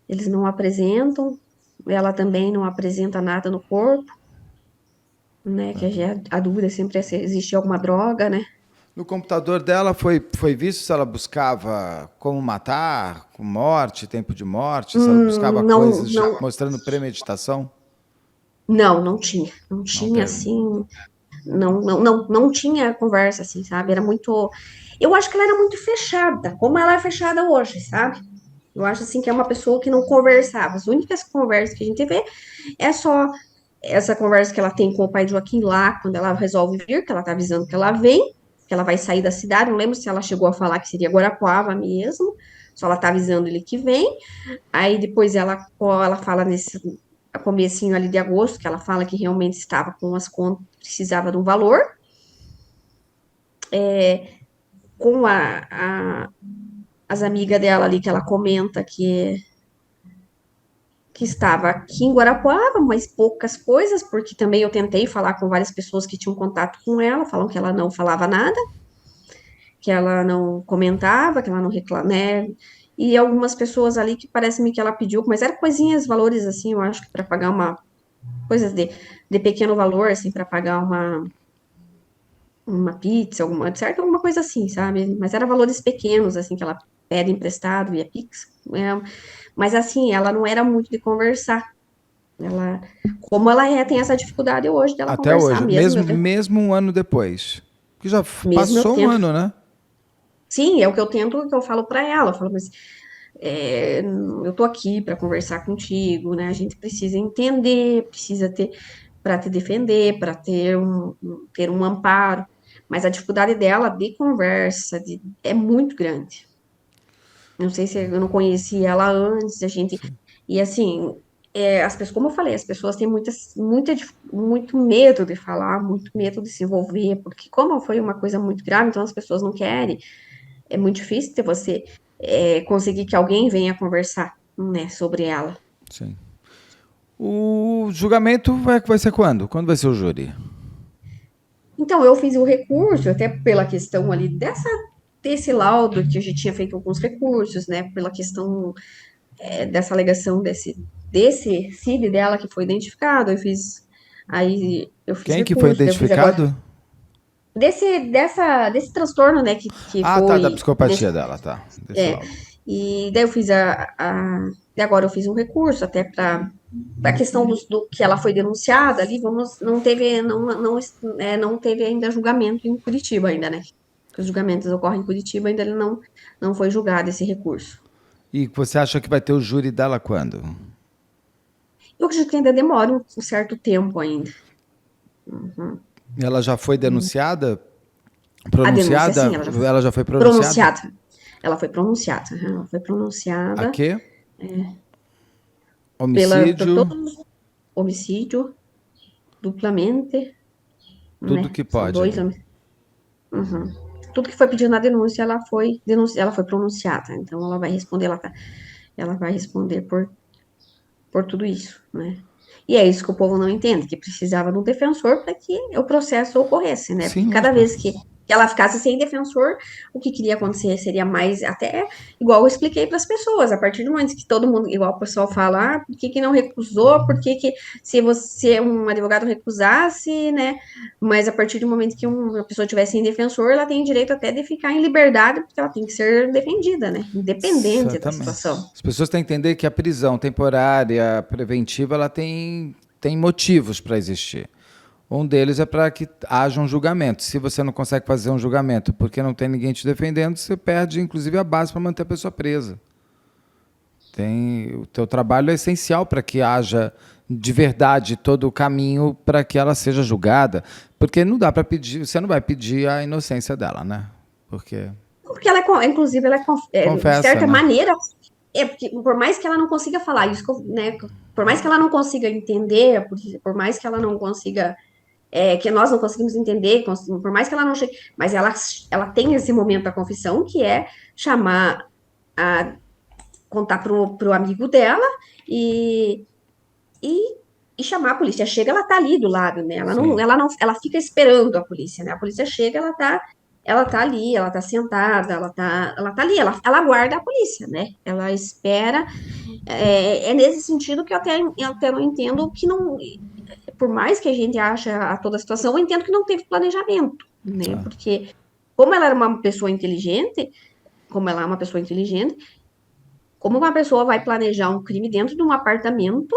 Eles não apresentam, ela também não apresenta nada no corpo, né? Que a dúvida sempre é se existe alguma droga, né? No computador dela foi visto se ela buscava como matar, com morte, tempo de morte, se ela buscava Não, coisas não, mostrando premeditação? não tinha, não Não tinha teve. assim, não tinha conversa assim, sabe? Era muito, eu acho que ela era muito fechada, como ela é fechada hoje, sabe? Eu acho assim que é uma pessoa que não conversava. As únicas conversas que a gente vê é só essa conversa que ela tem com o pai de Joaquim lá, quando ela resolve vir, que ela tá avisando que ela vem, que ela vai sair da cidade. Não lembro se ela chegou a falar que seria Guarapuava mesmo, só ela tá avisando ele que vem. Aí depois ela fala nesse comecinho ali de agosto, que ela fala que realmente estava com as contas, precisava de um valor. Com as amigas dela ali, que ela comenta que estava aqui em Guarapuava, mas poucas coisas, porque também eu tentei falar com várias pessoas que tinham contato com ela, falam que ela não falava nada, que ela não comentava, que ela não reclamava, né? E algumas pessoas ali que parece-me que ela pediu, mas eram coisinhas, valores assim, eu acho que para pagar coisas de pequeno valor, assim, para pagar uma pizza, certo? Alguma coisa assim, sabe? Mas eram valores pequenos, assim, que ela pede emprestado via Pix. Mas assim, ela não era muito de conversar. Ela, como ela tem essa dificuldade hoje dela Até conversar, hoje, mesmo um ano depois. Que já mesmo eu passou um tento. ano, né? Sim, é o que eu tento, que eu falo para ela. Eu falo, mas eu tô aqui para conversar contigo, né? A gente precisa entender, precisa ter para te defender, para ter um amparo. Mas a dificuldade dela de conversa é muito grande. Não sei se eu não conheci ela antes, a gente. Sim. E assim, as pessoas, como eu falei, as pessoas têm muito medo de falar, muito medo de se envolver, porque como foi uma coisa muito grave, então as pessoas não querem. É muito difícil ter você conseguir que alguém venha conversar, né, sobre ela. Sim. O julgamento vai ser quando? Quando vai ser o júri? Então, eu fiz o recurso, até pela questão ali desse laudo, que a gente tinha feito alguns recursos, né, pela questão dessa alegação desse CID dela que foi identificado, aí eu fiz Quem que foi recurso, daí eu fiz agora, identificado? desse transtorno, né, que Ah, tá, da foi, psicopatia dela, tá. Desse é, laudo. E daí eu fiz e agora eu fiz um recurso até para a questão do que ela foi denunciada ali, não teve ainda julgamento em Curitiba ainda, né? Porque os julgamentos ocorrem em Curitiba, ainda ele não foi julgado esse recurso. E você acha que vai ter o júri dela quando? Eu acredito que ainda demora um certo tempo ainda. Ela já foi denunciada? A denúncia, sim, Pronunciada? ela já foi Ela já foi pronunciada? pronunciada. Ela foi pronunciada. Ela foi A pronunciada quê? por Homicídio, todos homicídio, duplamente, tudo né? que São pode dois ali. homicídios. Uhum. Tudo que foi pedido na denúncia, ela foi pronunciada. Então, ela vai responder por tudo isso, né? E é isso que o povo não entende, que precisava de um defensor para que o processo ocorresse, né? Porque Sim, cada lógico. vez que ela ficasse sem defensor, o que queria acontecer seria mais, até igual eu expliquei para as pessoas, a partir do momento que todo mundo, igual o pessoal fala, por que não recusou, por que se você, um advogado recusasse, né? Mas a partir do momento que uma pessoa tivesse sem defensor, ela tem direito até de ficar em liberdade, porque ela tem que ser defendida, né? Independente da Exatamente. situação. As pessoas têm que entender que a prisão temporária, preventiva, ela tem motivos para existir. Um deles é para que haja um julgamento. Se você não consegue fazer um julgamento porque não tem ninguém te defendendo, você perde, inclusive, a base para manter a pessoa presa. O teu trabalho é essencial para que haja de verdade todo o caminho para que ela seja julgada, porque não dá para pedir, você não vai pedir a inocência dela, né? Porque Porque inclusive, de confessa, certa né? maneira, porque por mais que ela não consiga falar isso, né? Por mais que ela não consiga entender, por mais que ela não consiga, que nós não conseguimos entender, por mais que ela não chegue, mas ela tem esse momento da confissão, que é chamar, contar pro amigo dela e, e, e chamar a polícia. Chega, ela tá ali do lado, né? Sim. Ela fica esperando a polícia, né? A polícia chega, ela tá ali, ela tá sentada, ela tá ali, ela aguarda a polícia, né? Ela espera. É nesse sentido que eu até não entendo que não, por mais que a gente ache a toda a situação, eu entendo que não teve planejamento, né? Ah. Porque como ela era uma pessoa inteligente, como ela é uma pessoa inteligente, como uma pessoa vai planejar um crime dentro de um apartamento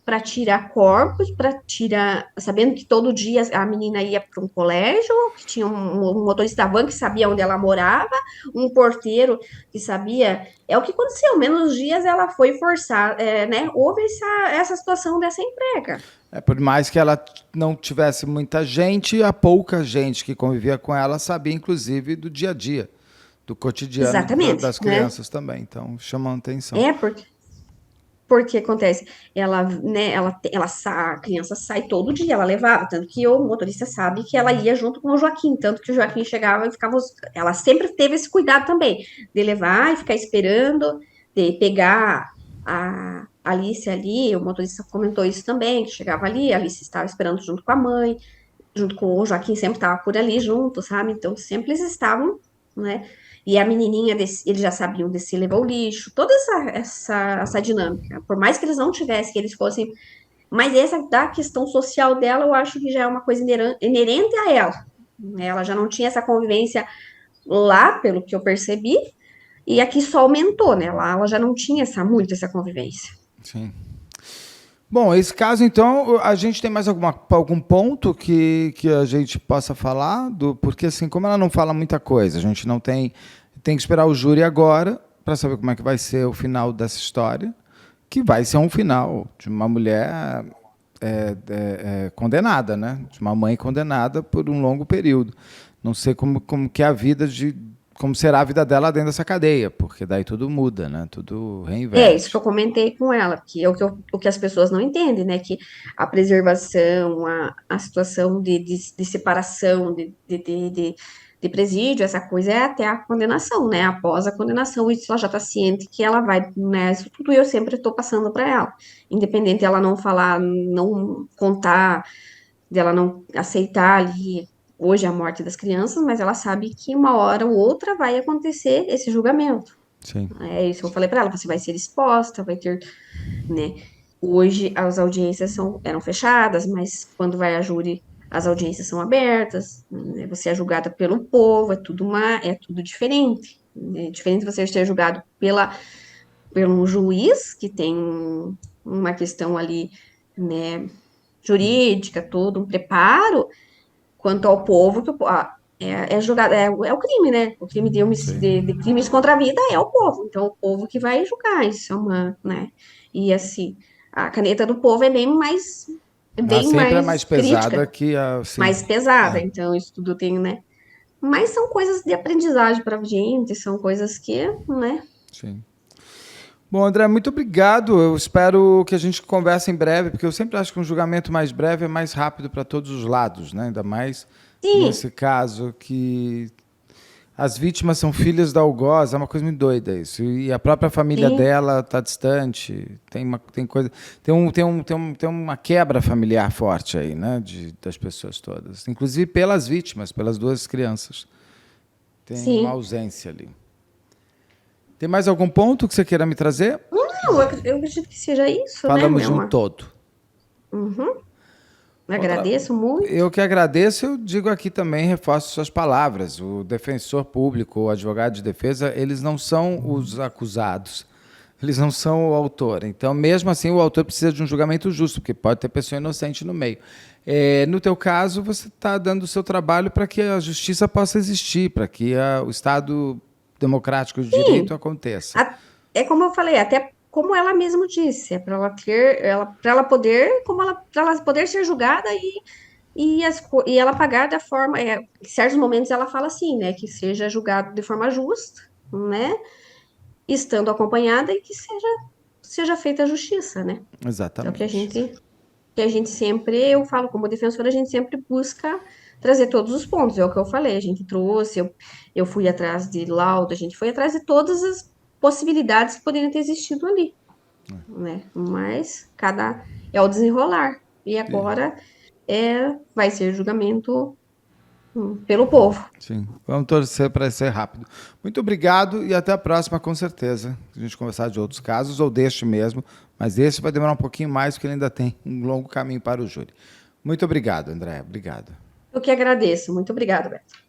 para tirar corpos, para tirar, sabendo que todo dia a menina ia para um colégio, que tinha um motorista da van que sabia onde ela morava, um porteiro que sabia. É o que aconteceu. Menos dias ela foi forçada, né? Houve essa situação dessa entrega. Por mais que ela não tivesse muita gente, a pouca gente que convivia com ela sabia, inclusive, do dia a dia, do cotidiano Exatamente, das né? crianças também. Então, chama a atenção. É porque acontece, ela, né, a criança sai todo dia, ela levava, tanto que o motorista sabe que ela ia junto com o Joaquim, tanto que o Joaquim chegava e ficava, ela sempre teve esse cuidado também, de levar e ficar esperando, de pegar a Alice ali, o motorista comentou isso também, que chegava ali, a Alice estava esperando junto com a mãe, junto com o Joaquim sempre estava por ali junto, sabe? Então sempre eles estavam, né? E a menininha, eles já sabiam descer, levar o lixo, toda essa dinâmica. Por mais que eles não tivessem, que eles fossem. Mas essa da questão social dela, eu acho que já é uma coisa inerente a ela. Ela já não tinha essa convivência lá, pelo que eu percebi, e aqui só aumentou, né? Lá ela já não tinha muito essa convivência. Sim. Bom, esse caso, então, a gente tem mais algum ponto que a gente possa falar? Porque, assim, como ela não fala muita coisa, a gente não tem que esperar o júri agora para saber como é que vai ser o final dessa história, que vai ser um final de uma mulher condenada, né? De uma mãe condenada por um longo período. Não sei como que é a vida como será a vida dela dentro dessa cadeia, porque daí tudo muda, né? Tudo É, isso que eu reinverte. comentei com ela, que é o que as pessoas não entendem, né? Que a preservação, a situação de separação, de presídio, essa coisa é até a condenação, né? Após a condenação, isso ela já está ciente que ela vai, né? Isso tudo eu sempre estou passando para ela. Independente ela não falar, não contar, dela não aceitar ali hoje a morte das crianças, mas ela sabe que uma hora ou outra vai acontecer esse julgamento. Sim. É isso que eu falei para ela, você vai ser exposta, vai ter, né? Hoje as audiências eram fechadas, mas quando vai a júri, as audiências são abertas, né? Você é julgada pelo povo, é tudo diferente. É diferente de você ser julgado pelo juiz, que tem uma questão ali, né, jurídica, todo um preparo, quanto ao povo, que é julgado, é o crime, né? O crime Sim. de crimes contra a vida é o povo. Então, o povo que vai julgar, isso é uma, né? E assim, a caneta do povo é Ela bem sempre é mais mais pesada crítica, que a. Sim. mais pesada. É, Então, isso tudo tem, né? Mas são coisas de aprendizagem para a gente, são coisas que, né? sim. Bom, André, muito obrigado. Eu espero que a gente converse em breve, porque eu sempre acho que um julgamento mais breve é mais rápido para todos os lados, né? Ainda mais Sim, nesse caso que as vítimas são filhas da algoz, é uma coisa muito doida isso. E a própria família sim, dela está distante, tem coisa, tem uma quebra familiar forte aí, né? Das pessoas todas, inclusive pelas vítimas, pelas duas crianças. Tem uma sim. ausência ali. Tem mais algum ponto que você queira me trazer? Não, eu acredito que seja isso, né? Falamos É de um uma. todo. Uhum. Outra, Agradeço muito. eu que agradeço, eu digo aqui também, reforço suas palavras. O defensor público, o advogado de defesa, eles não são os acusados, eles não são o autor. Então, mesmo assim, o autor precisa de um julgamento justo, porque pode ter pessoa inocente no meio. No teu caso, você está dando o seu trabalho para que a justiça possa existir, para que o Estado democrático de direito Sim, aconteça. é como eu falei, até como ela mesma disse, é para ela ter, para ela poder, para ela poder ser julgada e ela pagar da forma, em certos momentos ela fala assim, né, que seja julgado de forma justa, né, estando acompanhada e que seja feita a justiça, né? É o Exatamente. que a gente sempre, eu falo como defensora, a gente sempre busca trazer todos os pontos, é o que eu falei, a gente trouxe, eu fui atrás de laudo, a gente foi atrás de todas as possibilidades que poderiam ter existido ali, né? Mas é o desenrolar. E agora vai ser julgamento pelo povo. Sim, vamos torcer para ser rápido. Muito obrigado e até a próxima, com certeza. A gente conversar de outros casos ou deste mesmo, mas esse vai demorar um pouquinho mais, porque ele ainda tem um longo caminho para o júri. Muito obrigado, André. Obrigado. Eu que agradeço. Muito obrigada, Beto.